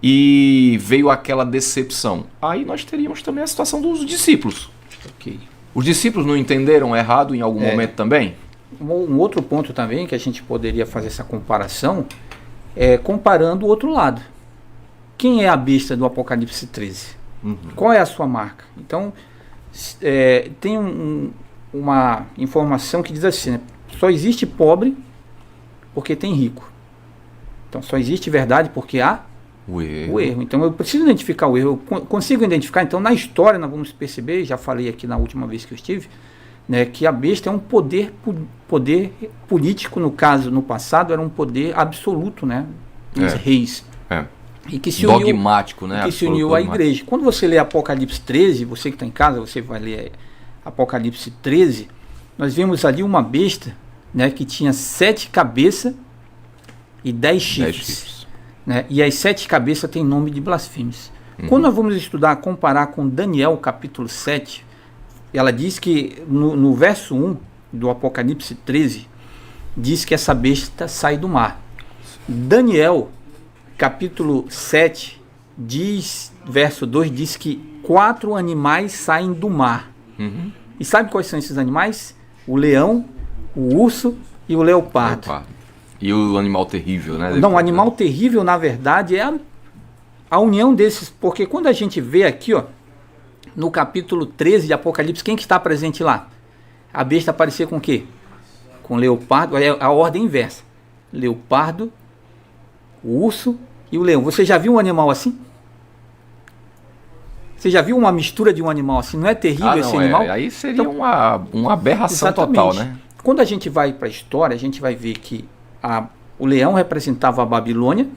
E veio aquela decepção. Aí nós teríamos também a situação dos discípulos. Ok. Os discípulos não entenderam errado em algum momento também? Um outro ponto também que a gente poderia fazer essa comparação é comparando o outro lado. Quem é a besta do Apocalipse 13? Qual é a sua marca? Então, tem uma informação que diz assim, né? Só existe pobre porque tem rico. Então, só existe verdade porque há o erro. Então, eu preciso identificar o erro. Eu consigo identificar. Então, na história, nós vamos perceber, já falei aqui na última vez que eu estive, né, que a besta é um poder político, no caso, no passado, era um poder absoluto, né, dos reis. E que se dogmático, uniu, né? Que se uniu à igreja. Quando você lê Apocalipse 13, você que está em casa, você vai ler Apocalipse 13, nós vemos ali uma besta, né, que tinha 7 cabeças e 10 chifres. Né? E as 7 cabeças têm nome de blasfêmios. Quando nós vamos estudar, comparar com Daniel capítulo 7, ela diz que no verso 1 do Apocalipse 13, diz que essa besta sai do mar. Daniel capítulo 7, verso 2, diz que 4 animais saem do mar. E sabe quais são esses animais? O leão, o urso e o leopardo. E o animal terrível, né? Não, o animal terrível, na verdade, é a união desses. Porque quando a gente vê aqui, ó, no capítulo 13 de Apocalipse, quem que está presente lá? A besta aparecer com o quê? Com leopardo, é a ordem inversa. Leopardo, o urso e o leão. Você já viu um animal assim? Você já viu uma mistura de um animal assim? Não é terrível esse animal? Aí seria então, uma aberração total, né? Quando a gente vai para a história, a gente vai ver que o leão representava a Babilônia,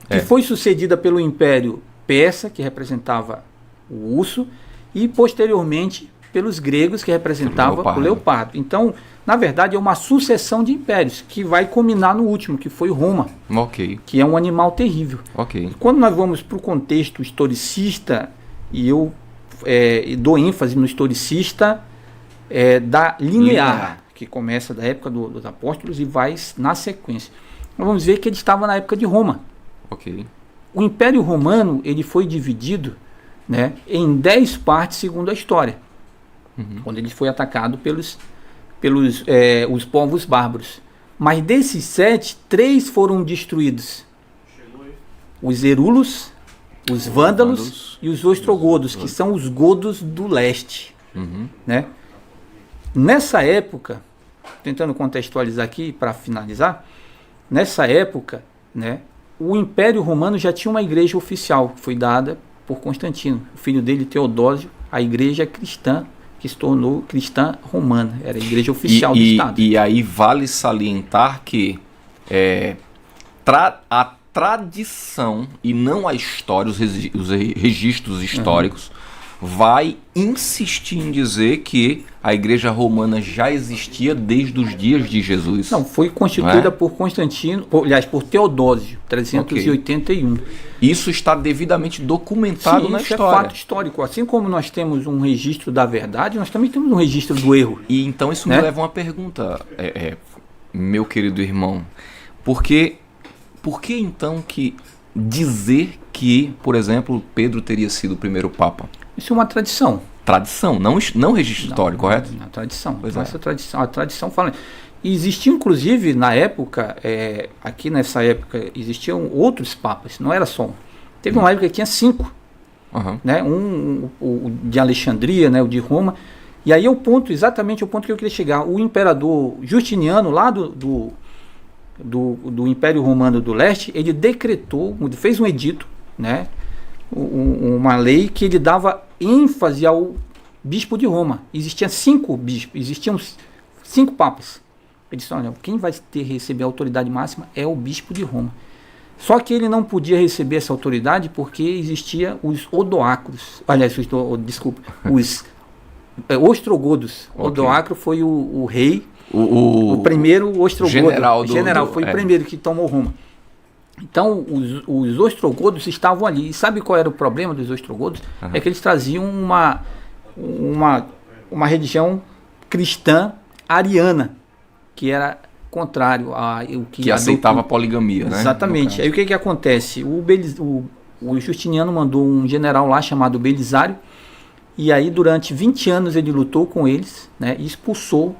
que foi sucedida pelo Império Persa, que representava o urso, e posteriormente pelos gregos, que representava o leopardo. Então, na verdade, é uma sucessão de impérios, que vai culminar no último, que foi Roma, que é um animal terrível. Quando nós vamos para o contexto historicista, e eu dou ênfase no historicista da linear, que começa da época dos apóstolos e vai na sequência. Nós vamos ver que ele estava na época de Roma. O Império Romano ele foi dividido, né, em 10 partes segundo a história, quando ele foi atacado pelos os povos bárbaros. Mas desses 7, 3 foram destruídos. Os Herulos, os Vândalos e os Ostrogodos, que são os godos do leste. Né? Nessa época, tentando contextualizar aqui para finalizar, nessa época, né, o Império Romano já tinha uma igreja oficial, que foi dada por Constantino, o filho dele, Teodósio, a igreja cristã, que se tornou cristã romana, era a igreja oficial do Estado. E aí vale salientar que a tradição, e não a história, os registros históricos, vai insistir em dizer que a igreja romana já existia desde os dias de Jesus. Não, foi constituída por Constantino, aliás, por Teodósio, 381. Isso está devidamente documentado na história. Isso é fato histórico. Assim como nós temos um registro da verdade, nós também temos um registro do erro. E então isso me leva a uma pergunta, meu querido irmão. Por que então que dizer que, por exemplo, Pedro teria sido o primeiro Papa? Isso é uma tradição. Tradição, não registro histórico, correto? Não, tradição. Essa tradição. A tradição fala. E existia, inclusive, na época, aqui nessa época, existiam outros papas, não era só um. Teve uma época que tinha 5. Né? O de Alexandria, né? O de Roma. E aí exatamente o ponto que eu queria chegar. O imperador Justiniano, lá do Império Romano do Leste, ele decretou, fez um edito, né? Uma lei que ele dava ênfase ao bispo de Roma. Existiam 5 bispos, existiam 5 papas. Ele disse, olha, quem vai receber a autoridade máxima é o bispo de Roma. Só que ele não podia receber essa autoridade porque existia os odoacros, aliás, os ostrogodos. Odoacro foi o rei, o primeiro ostrogodo. General foi o primeiro que tomou Roma. Então, os ostrogodos estavam ali. E sabe qual era o problema dos ostrogodos? É que eles traziam uma religião cristã ariana, que era contrário o que aceitava a poligamia, né? Exatamente. Aí o que acontece? O Justiniano mandou um general lá chamado Belisário, e aí durante 20 anos ele lutou com eles, né, e expulsou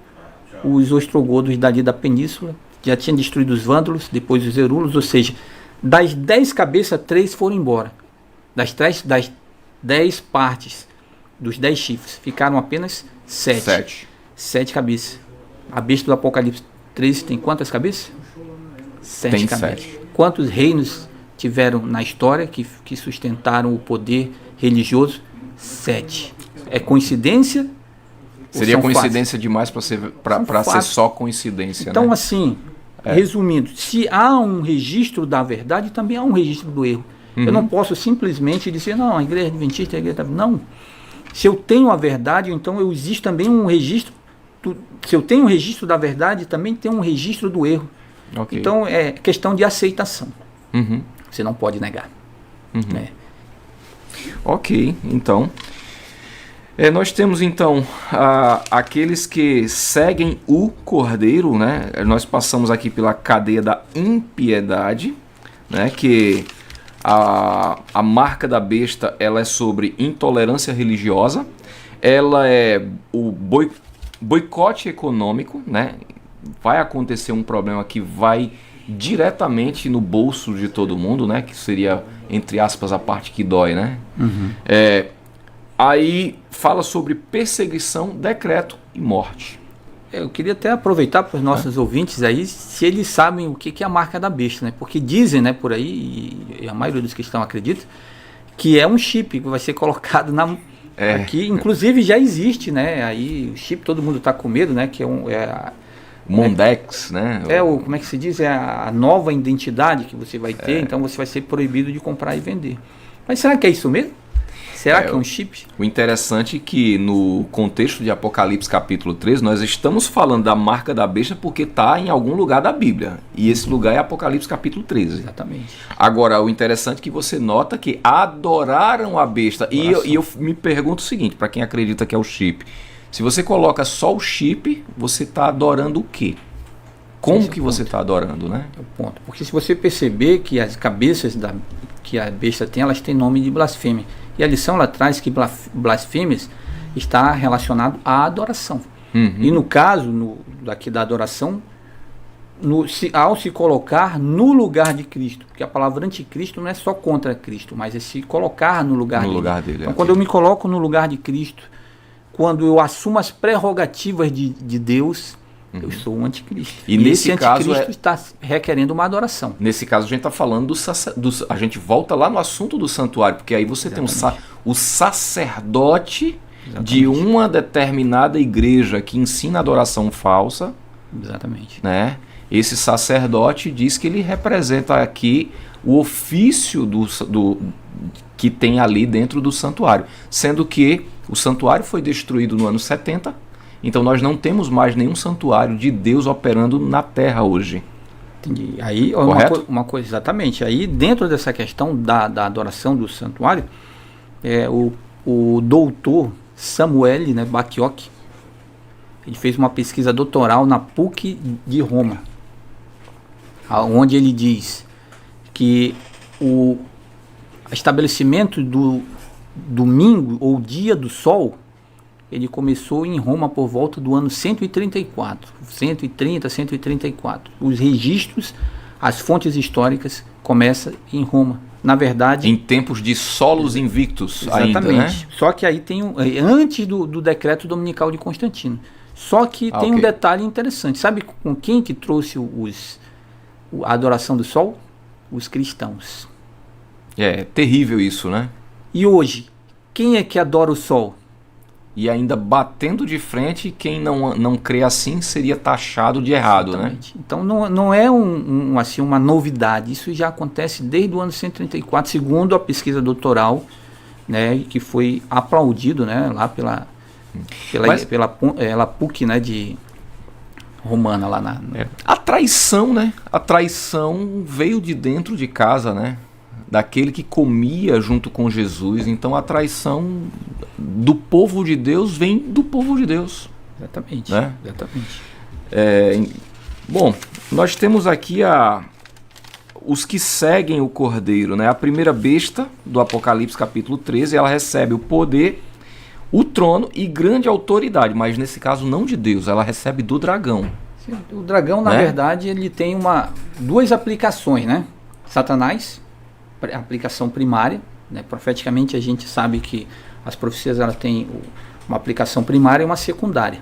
os ostrogodos dali da península. Já tinha destruído os vândalos, depois os herúleos, ou seja, das 10 cabeças, 3 foram embora. Das 10 partes, dos 10 chifres, ficaram apenas 7. 7 cabeças. A besta do Apocalipse 13 tem quantas cabeças? 7 cabeças. 7. Quantos reinos tiveram na história que sustentaram o poder religioso? 7. É coincidência? Seria coincidência demais para ser só coincidência. Então, né? assim, resumindo, se há um registro da verdade, também há um registro do erro. Eu não posso simplesmente dizer, não, a igreja adventista, a igreja... Não. Se eu tenho a verdade, então existe também um registro. Se eu tenho um registro da verdade, também tem um registro do erro. Okay. Então, é questão de aceitação. Você não pode negar. Né? Ok, então... nós temos então aqueles que seguem o Cordeiro, né? Nós passamos aqui pela cadeia da impiedade, né? Que a marca da besta, ela é sobre intolerância religiosa, ela é o boicote econômico, né? Vai acontecer um problema que vai diretamente no bolso de todo mundo, né? Que seria, entre aspas, a parte que dói, né? Aí fala sobre perseguição, decreto e morte. Eu queria até aproveitar para os nossos ouvintes aí, se eles sabem o que é a marca da besta, né? Porque dizem, né, por aí, e a maioria dos cristãos acredita, que é um chip que vai ser colocado aqui. Inclusive já existe, né? Aí o chip, todo mundo está com medo, né? Que Mondex, né? Como é que se diz? É a nova identidade que você vai ter, então você vai ser proibido de comprar e vender. Mas será que é isso mesmo? Será que é um chip? O interessante é que no contexto de Apocalipse capítulo 13, nós estamos falando da marca da besta porque está em algum lugar da Bíblia. E esse lugar é Apocalipse capítulo 13. Exatamente. Agora, o interessante é que você nota que adoraram a besta. E eu me pergunto o seguinte, para quem acredita que é o chip. Se você coloca só o chip, você está adorando o quê? Como que você está adorando, né? É o ponto. Porque se você perceber que as cabeças que a besta tem, elas têm nome de blasfêmia. E a lição lá traz que blasfêmias está relacionado à adoração. E no caso daqui da adoração, ao se colocar no lugar de Cristo, porque a palavra anticristo não é só contra Cristo, mas é se colocar no lugar dele. Então, quando eu me coloco no lugar de Cristo, quando eu assumo as prerrogativas de Deus, eu sou um anticristo. E nesse caso está requerendo uma adoração. Nesse caso a gente está falando a gente volta lá no assunto do santuário, porque aí você tem o sacerdote de uma determinada igreja que ensina adoração falsa. Exatamente. Né? Esse sacerdote diz que ele representa aqui o ofício que tem ali dentro do santuário, sendo que o santuário foi destruído no ano 70. Então nós não temos mais nenhum santuário de Deus operando na terra hoje. Entendi. Aí, uma coisa, exatamente. Aí dentro dessa questão da adoração do santuário, o doutor Samuel, né, Bacchiocchi, ele fez uma pesquisa doutoral na PUC de Roma, onde ele diz que o estabelecimento do domingo ou dia do sol, ele começou em Roma por volta do ano 134. Os registros, as fontes históricas começam em Roma. Na verdade... Em tempos de solos invictus exatamente. Ainda, né? Só que aí tem antes do decreto dominical de Constantino. Só que tem um detalhe interessante. Sabe com quem que trouxe a adoração do sol? Os cristãos. É terrível isso, né? E hoje, quem é que adora o sol? E ainda batendo de frente, quem não crê assim seria taxado de errado, exatamente, né? Então não é assim, uma novidade. Isso já acontece desde o ano 134, segundo a pesquisa doutoral, né, que foi aplaudido, né, lá pela PUC, né, romana lá A traição, né? A traição veio de dentro de casa, né? Daquele que comia junto com Jesus. Então a traição do povo de Deus vem do povo de Deus. Exatamente. Né? Exatamente. Bom, nós temos aqui os que seguem o Cordeiro, né? A primeira besta do Apocalipse capítulo 13, ela recebe o poder, o trono e grande autoridade, mas nesse caso não de Deus, ela recebe do dragão. Sim, o dragão, na verdade, ele tem duas aplicações, né? Satanás, a aplicação primária, né? Profeticamente a gente sabe que as profecias elas têm uma aplicação primária e uma secundária.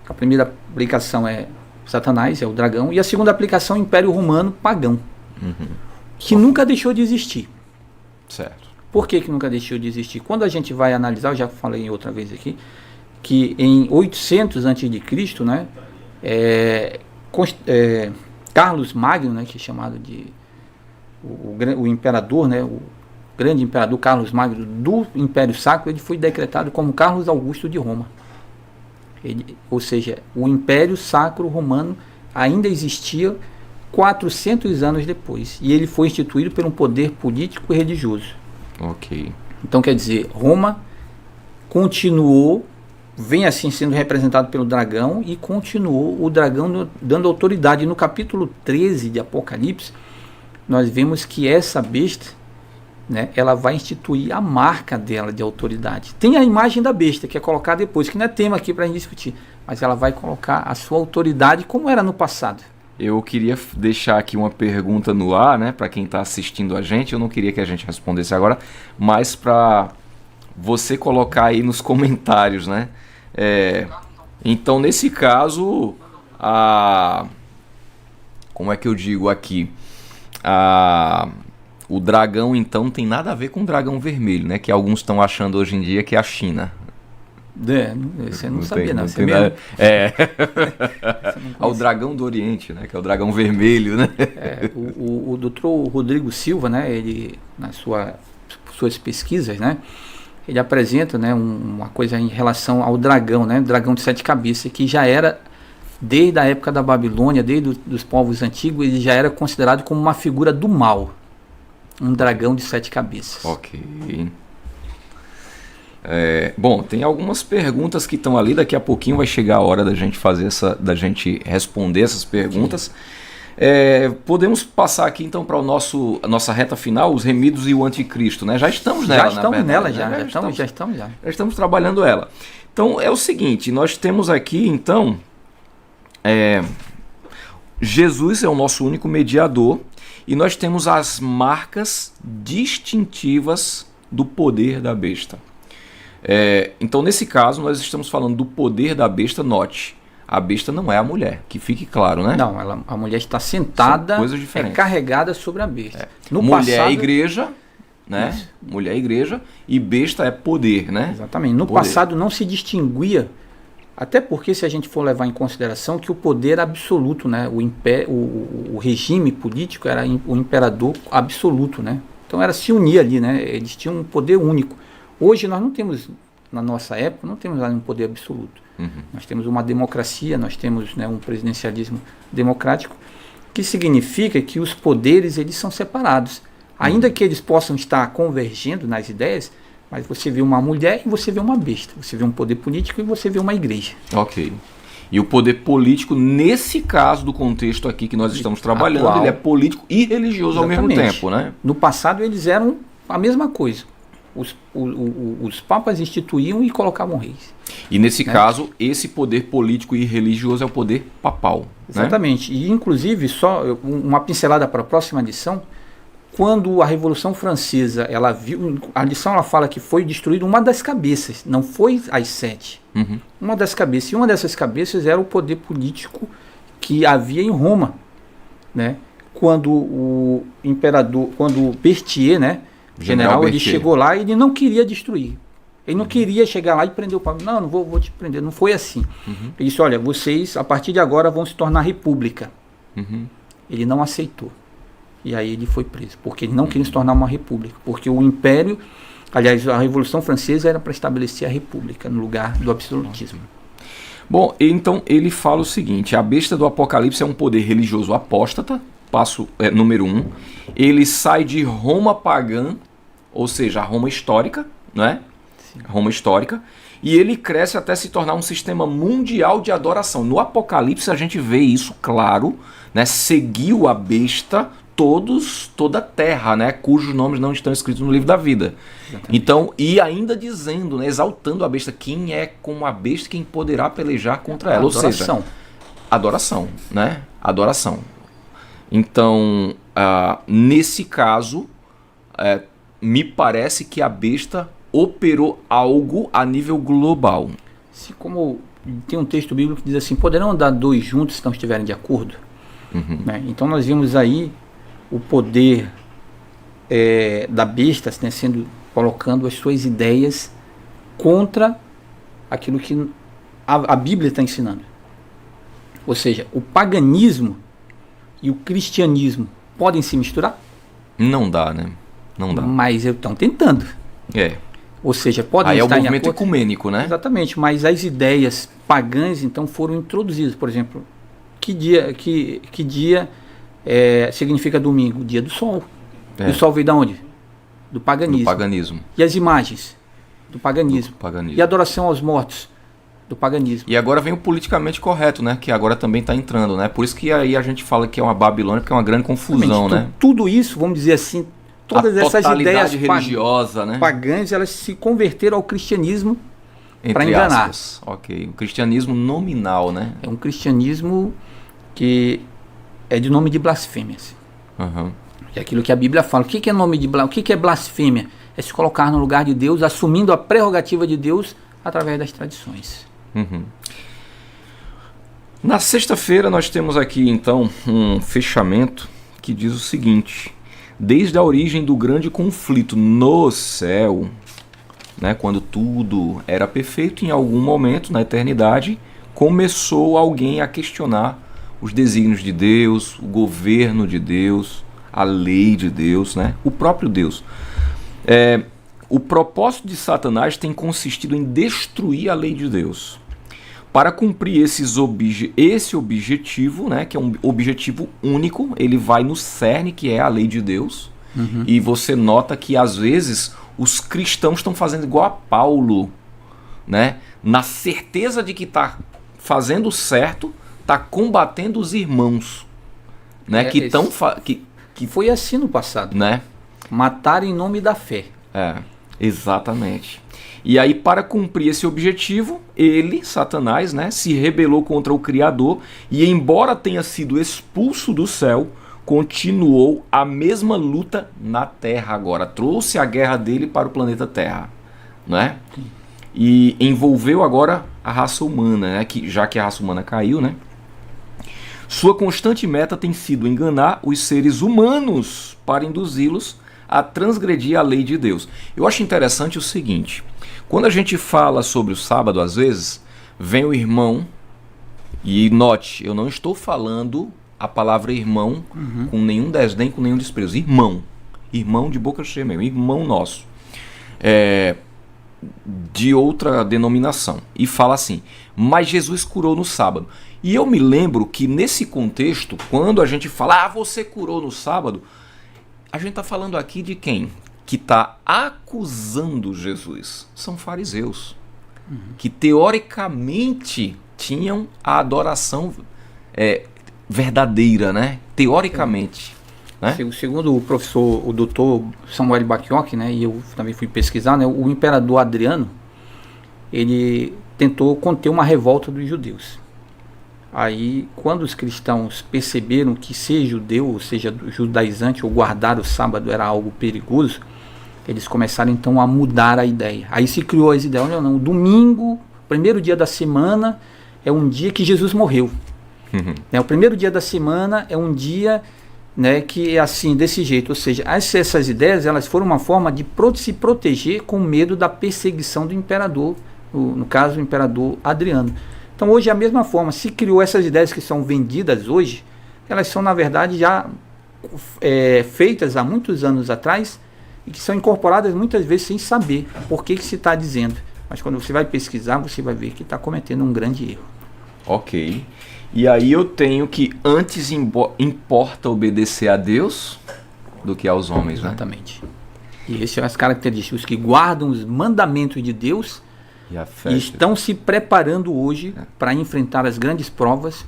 A primeira aplicação é Satanás, é o dragão, e a segunda aplicação é o Império Romano pagão, que nunca deixou de existir. Certo. Por que nunca deixou de existir? Quando a gente vai analisar, eu já falei outra vez aqui, que em 800 a.C., né, Carlos Magno, né, que é chamado de o imperador, né, o grande imperador Carlos Magno do Império Sacro, ele foi decretado como Carlos Augusto de Roma. Ou seja, o Império Sacro Romano ainda existia 400 anos depois, e ele foi instituído por um poder político e religioso. Ok. Então, quer dizer, Roma continuou, vem assim sendo representado pelo dragão, e continuou o dragão dando autoridade. No capítulo 13 de Apocalipse, nós vemos que essa besta, né, ela vai instituir a marca dela de autoridade. Tem a imagem da besta, que é colocada depois, que não é tema aqui para a gente discutir, mas ela vai colocar a sua autoridade como era no passado. Eu queria deixar aqui uma pergunta no ar, né, para quem está assistindo a gente. Eu não queria que a gente respondesse agora, mas para você colocar aí nos comentários, né? Então, nesse caso, como é que eu digo aqui? O dragão, então, tem nada a ver com o dragão vermelho, né? Que alguns estão achando hoje em dia que é a China. Você não sabia, não. Você mesmo? O dragão do Oriente, né? Que é o dragão vermelho, né? O doutor Rodrigo Silva, né? Ele, nas suas pesquisas, né? Ele apresenta, né, uma coisa em relação ao dragão, né? Dragão de 7 cabeças, que já era, desde a época da Babilônia, desde os povos antigos, ele já era considerado como uma figura do mal. Um dragão de 7 cabeças. Ok. Bom, tem algumas perguntas que estão ali. Daqui a pouquinho vai chegar a hora da gente da gente responder essas perguntas. Podemos passar aqui então para a nossa reta final, os remidos e o anticristo, né? Já estamos nela, já estamos nela, já estamos trabalhando ela. Então é o seguinte, nós temos aqui então Jesus é o nosso único mediador, e nós temos as marcas distintivas do poder da besta. Então, nesse caso, nós estamos falando do poder da besta. Note, a besta não é a mulher, que fique claro, né? Não, a mulher está sentada, carregada sobre a besta. Mulher é igreja, né? Isso. Mulher é igreja, e besta é poder, né? Exatamente. No passado não se distinguia, até porque, se a gente for levar em consideração que o poder absoluto, né? O regime político era o imperador absoluto, né? Então se unir ali, né? Eles tinham um poder único. Hoje nós não temos, na nossa época, não temos um poder absoluto. Nós temos uma democracia, nós temos, né, um presidencialismo democrático, que significa que os poderes eles são separados. Ainda que eles possam estar convergendo nas ideias, mas você vê uma mulher e você vê uma besta. Você vê um poder político e você vê uma igreja. Ok. E o poder político, nesse caso do contexto aqui que nós estamos trabalhando, ele é político e religioso ao mesmo tempo, né? No passado eles eram a mesma coisa. Os papas instituíam e colocavam reis. E nesse caso, esse poder político e religioso é o poder papal. Exatamente. Né? E inclusive, só uma pincelada para a próxima lição, quando a Revolução Francesa, ela viu, a lição ela fala que foi destruída uma das cabeças, não foi as 7. Uma das cabeças. E uma dessas cabeças era o poder político que havia em Roma. Né? Quando o imperador, quando Berthier, né? General, ele chegou lá e ele não queria destruir. Ele não queria chegar lá e prender o Papa. Não vou te prender. Não foi assim. Ele disse, olha, vocês, a partir de agora, vão se tornar república. Ele não aceitou. E aí ele foi preso. Porque ele não queria se tornar uma república. Porque o império, aliás, a Revolução Francesa era para estabelecer a república no lugar do absolutismo. Bom, então ele fala o seguinte: a besta do Apocalipse é um poder religioso apóstata, passo número 1. Ele sai de Roma pagã, ou seja, a Roma histórica, né? Sim. Roma histórica, e ele cresce até se tornar um sistema mundial de adoração. No Apocalipse a gente vê isso claro, né? Seguiu a besta toda a terra, né? Cujos nomes não estão escritos no livro da vida. Exatamente. Então, e ainda dizendo, né? Exaltando a besta, quem é como a besta, quem poderá pelejar contra ela? Adoração. Ou seja, adoração, né? Adoração. Então, nesse caso, me parece que a besta operou algo a nível global. Se como tem um texto bíblico que diz assim, poderão andar dois juntos se não estiverem de acordo? Uhum. Né? Então nós vimos aí o poder da besta, né, colocando as suas ideias contra aquilo que a Bíblia está ensinando. Ou seja, o paganismo e o cristianismo podem se misturar? Não dá, né? Não dá. Mas estão tentando. Ou seja, podem aí estar é o em movimento acordo. ecumênico, né? Exatamente, mas as ideias pagãs então foram introduzidas. Por exemplo, que dia significa domingo? Dia do sol. E o sol veio de onde? Do paganismo. Do paganismo. E as imagens? Do paganismo. E a adoração aos mortos? Do paganismo. E agora vem o politicamente correto, né? Que agora também está entrando, né? Por isso que aí a gente fala que é uma Babilônia, porque é uma grande confusão, né? Tudo isso, vamos dizer assim, todas essas ideias religiosa, né? pagãs, elas se converteram ao cristianismo para Entre enganar. aspas. Ok. O cristianismo nominal, né? É um cristianismo que é de nome de blasfêmias. Uhum. É aquilo que a Bíblia fala. O que é nome de o que é blasfêmia? É se colocar no lugar de Deus, assumindo a prerrogativa de Deus através das tradições. Uhum. Na sexta-feira nós temos aqui então um fechamento que diz o seguinte: desde a origem do grande conflito no céu, né, quando tudo era perfeito, em algum momento na eternidade começou alguém a questionar os desígnios de Deus, o governo de Deus, a lei de Deus, né, o próprio Deus. O propósito de Satanás tem consistido em destruir a lei de Deus. Para cumprir esse objetivo, né, que é um objetivo único, ele vai no cerne, que é a lei de Deus. Uhum. E você nota que às vezes os cristãos estão fazendo igual a Paulo, né, na certeza de que está fazendo certo, está combatendo os irmãos, né, que foi assim no passado, né? Matar em nome da fé. Exatamente. E aí, para cumprir esse objetivo, ele, Satanás, né, se rebelou contra o Criador e, embora tenha sido expulso do céu, continuou a mesma luta na Terra agora. Trouxe a guerra dele para o planeta Terra, né? E envolveu agora a raça humana, né, já que a raça humana caiu, né? Sua constante meta tem sido enganar os seres humanos para induzi-los a transgredir a lei de Deus. Eu acho interessante o seguinte: quando a gente fala sobre o sábado, às vezes, vem o irmão, e note, eu não estou falando a palavra irmão com nenhum desdém, com nenhum desprezo. Irmão de boca cheia mesmo, irmão nosso, de outra denominação, e fala assim: mas Jesus curou no sábado. E eu me lembro que nesse contexto, quando a gente fala, você curou no sábado, a gente está falando aqui de quem? Que está acusando Jesus. São fariseus, que teoricamente tinham a adoração verdadeira, né? Teoricamente. Né? Segundo o professor, o doutor Samuel Bacchiocchi, né, e eu também fui pesquisar, né, o imperador Adriano, ele tentou conter uma revolta dos judeus. Aí, quando os cristãos perceberam que ser judeu, ou seja, judaizante ou guardar o sábado era algo perigoso, eles começaram então a mudar a ideia. Aí se criou as ideias: olha, não, o domingo, primeiro dia da semana, é um dia que Jesus morreu. O primeiro dia da semana é um dia, né, que é assim, desse jeito. Ou seja, essas ideias, elas foram uma forma de se proteger com medo da perseguição do imperador, no caso o imperador Adriano. Então hoje é a mesma forma, se criou essas ideias que são vendidas hoje, elas são na verdade já feitas há muitos anos atrás e que são incorporadas muitas vezes sem saber por que se está dizendo. Mas quando você vai pesquisar, você vai ver que está cometendo um grande erro. Ok. E aí eu tenho que antes importa obedecer a Deus do que aos homens, né? Exatamente. E essas são as características, os que guardam os mandamentos de Deus E a fé. e estão se preparando hoje para enfrentar as grandes provas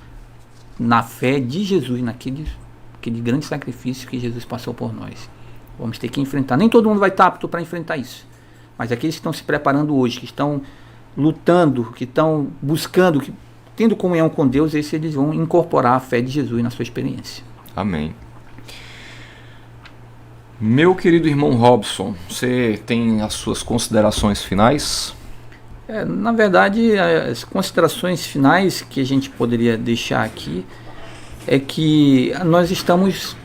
na fé de Jesus, aquele grande sacrifício que Jesus passou por nós. Vamos ter que enfrentar. Nem todo mundo vai estar apto para enfrentar isso. Mas aqueles que estão se preparando hoje, que estão lutando, que estão buscando, tendo comunhão com Deus, esses eles vão incorporar a fé de Jesus na sua experiência. Amém. Meu querido irmão Robson, você tem as suas considerações finais? Na verdade, as considerações finais que a gente poderia deixar aqui é que nós estamos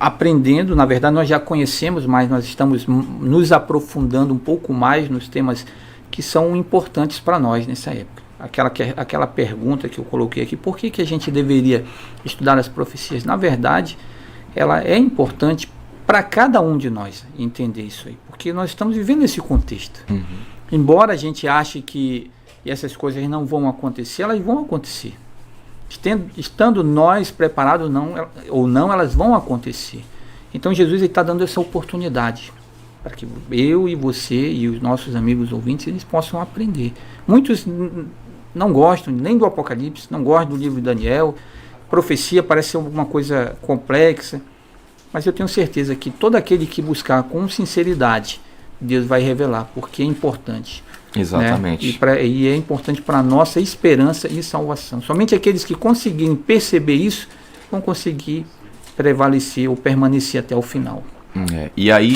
aprendendo, na verdade nós já conhecemos, mas nós estamos nos aprofundando um pouco mais nos temas que são importantes para nós nessa época. Aquela pergunta que eu coloquei aqui, por que a gente deveria estudar as profecias? Na verdade, ela é importante para cada um de nós entender isso aí, porque nós estamos vivendo esse contexto. Embora a gente ache que essas coisas não vão acontecer, elas vão acontecer. Estando nós preparados ou não, elas vão acontecer. Então Jesus está dando essa oportunidade para que eu e você e os nossos amigos ouvintes eles possam aprender. Muitos não gostam nem do Apocalipse, não gostam do livro de Daniel. Profecia parece ser alguma coisa complexa, mas eu tenho certeza que todo aquele que buscar com sinceridade, Deus vai revelar, porque é importante. Exatamente. Né? E é importante para a nossa esperança e salvação. Somente aqueles que conseguirem perceber isso vão conseguir prevalecer ou permanecer até o final. E aí,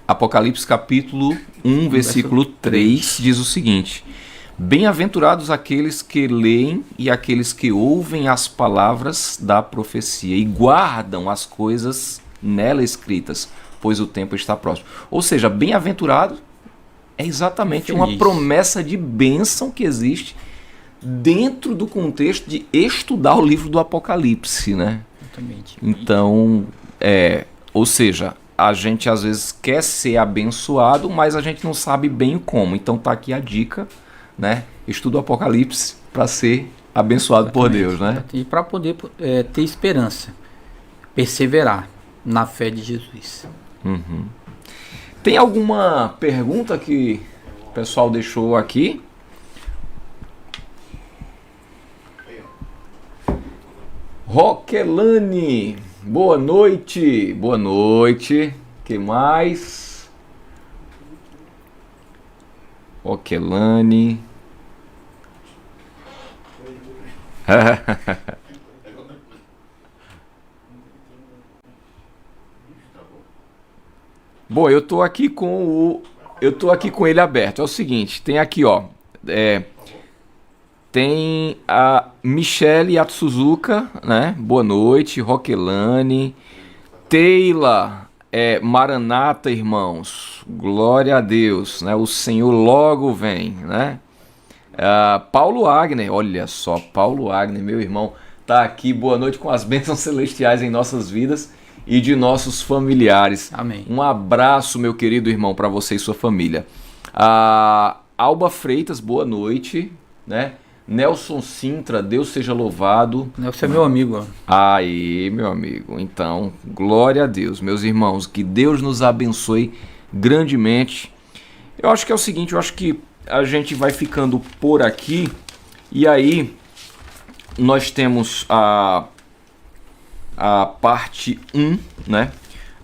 Apocalipse capítulo 1, versículo 3 diz o seguinte: bem-aventurados aqueles que leem e aqueles que ouvem as palavras da profecia e guardam as coisas nela escritas, pois o tempo está próximo. Ou seja, bem-aventurado é exatamente uma promessa de bênção que existe dentro do contexto de estudar o livro do Apocalipse, né? Exatamente. Então, ou seja, a gente às vezes quer ser abençoado, mas a gente não sabe bem como. Então tá aqui a dica, né? Estuda o Apocalipse para ser abençoado por Deus, né? E para poder ter esperança, perseverar na fé de Jesus. Tem alguma pergunta que o pessoal deixou aqui? Roquelane, boa noite. Boa noite. Que mais? Roquelane. Bom, eu tô aqui com ele aberto. É o seguinte, tem aqui, ó, tem a Michele Yatsuzuka, né? Boa noite, Roquelane, Teila, Maranata, irmãos, glória a Deus, né? O Senhor logo vem, né? Paulo Agner, olha só, Paulo Agner, meu irmão, tá aqui, boa noite com as bênçãos celestiais em nossas vidas e de nossos familiares. Amém. Um abraço, meu querido irmão, para você e sua família. Alba Freitas, boa noite, né? Nelson Sintra, Deus seja louvado. Nelson é meu amigo. Aí, meu amigo. Então, glória a Deus, meus irmãos. Que Deus nos abençoe grandemente. Eu acho que é o seguinte, eu acho que a gente vai ficando por aqui. E aí, nós temos a parte 1, né?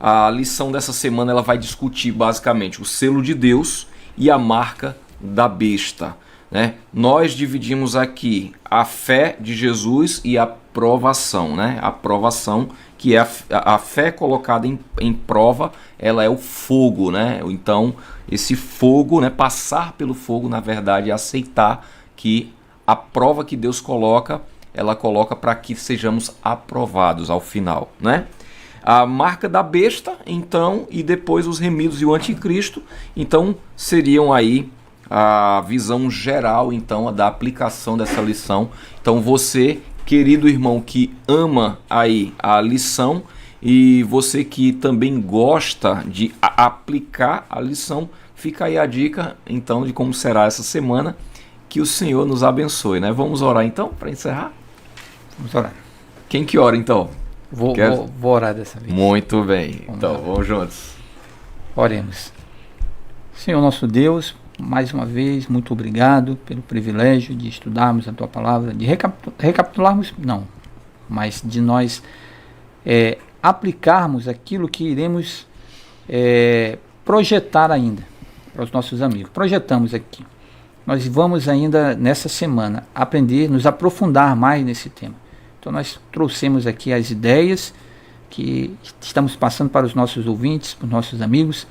A lição dessa semana ela vai discutir basicamente o selo de Deus e a marca da besta, né? Nós dividimos aqui a fé de Jesus e a provação, né? A provação, que é a fé colocada em prova, ela é o fogo, né? Então, esse fogo, né? Passar pelo fogo, na verdade, é aceitar que a prova que Deus coloca, ela coloca para que sejamos aprovados ao final, né? A marca da besta, então, e depois os remidos e o anticristo, então, seriam aí a visão geral, então, da aplicação dessa lição. Então, você, querido irmão, que ama aí a lição e você que também gosta de aplicar a lição, fica aí a dica, então, de como será essa semana, que o Senhor nos abençoe, né? Vamos orar então, para encerrar? Vamos orar. Quem que ora então? Vou orar dessa vez. Muito bem. Vamos juntos. Oremos. Senhor nosso Deus, mais uma vez, muito obrigado pelo privilégio de estudarmos a Tua Palavra, de recapitularmos, não, mas de nós aplicarmos aquilo que iremos projetar ainda para os nossos amigos. Projetamos aqui. Nós vamos ainda nessa semana aprender, nos aprofundar mais nesse tema. Então nós trouxemos aqui as ideias que estamos passando para os nossos ouvintes, para os nossos amigos,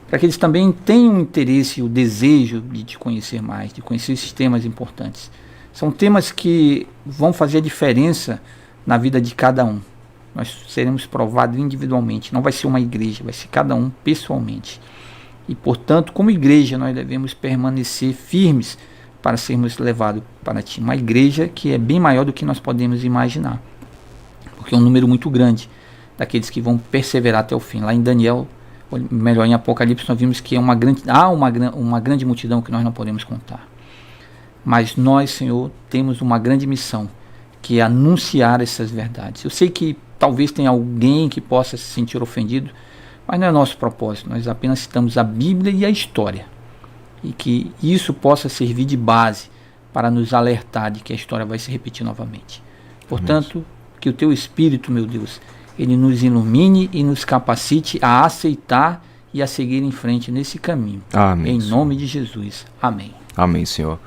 para que eles também tenham o interesse e o desejo de te conhecer mais, de conhecer esses temas importantes. São temas que vão fazer a diferença na vida de cada um. Nós seremos provados individualmente, não vai ser uma igreja, vai ser cada um pessoalmente. E, portanto, como igreja, nós devemos permanecer firmes para sermos levados para ti. Uma igreja que é bem maior do que nós podemos imaginar, porque é um número muito grande daqueles que vão perseverar até o fim. Lá em Daniel, melhor, em Apocalipse, nós vimos que há uma grande multidão que nós não podemos contar. Mas nós, Senhor, temos uma grande missão, que é anunciar essas verdades. Eu sei que talvez tenha alguém que possa se sentir ofendido, mas não é nosso propósito. Nós apenas citamos a Bíblia e a história. E que isso possa servir de base para nos alertar de que a história vai se repetir novamente. Portanto, que o Teu Espírito, meu Deus, ele nos ilumine e nos capacite a aceitar e a seguir em frente nesse caminho. Amém. Em nome de Jesus. Amém. Amém, Senhor.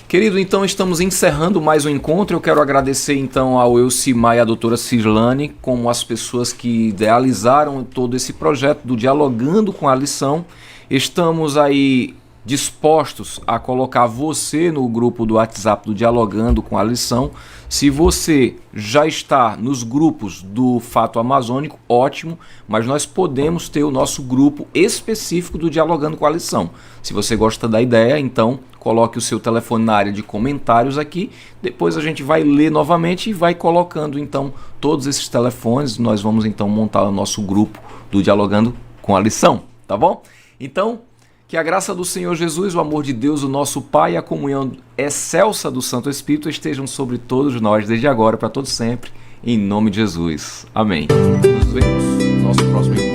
Querido, então estamos encerrando mais um encontro. Eu quero agradecer então ao Elcimar e à doutora Cislane, como as pessoas que idealizaram todo esse projeto do Dialogando com a Lição. Estamos aí dispostos a colocar você no grupo do WhatsApp do Dialogando com a Lição. Se você já está nos grupos do Fato Amazônico, ótimo, mas nós podemos ter o nosso grupo específico do Dialogando com a Lição. Se você gosta da ideia, então coloque o seu telefone na área de comentários aqui, depois a gente vai ler novamente e vai colocando então todos esses telefones. Nós vamos então montar o nosso grupo do Dialogando com a Lição, tá bom? Então, que a graça do Senhor Jesus, o amor de Deus, o nosso Pai e a comunhão excelsa do Santo Espírito estejam sobre todos nós, desde agora para todo sempre, em nome de Jesus. Amém. Nos vemos no nosso próximo encontro.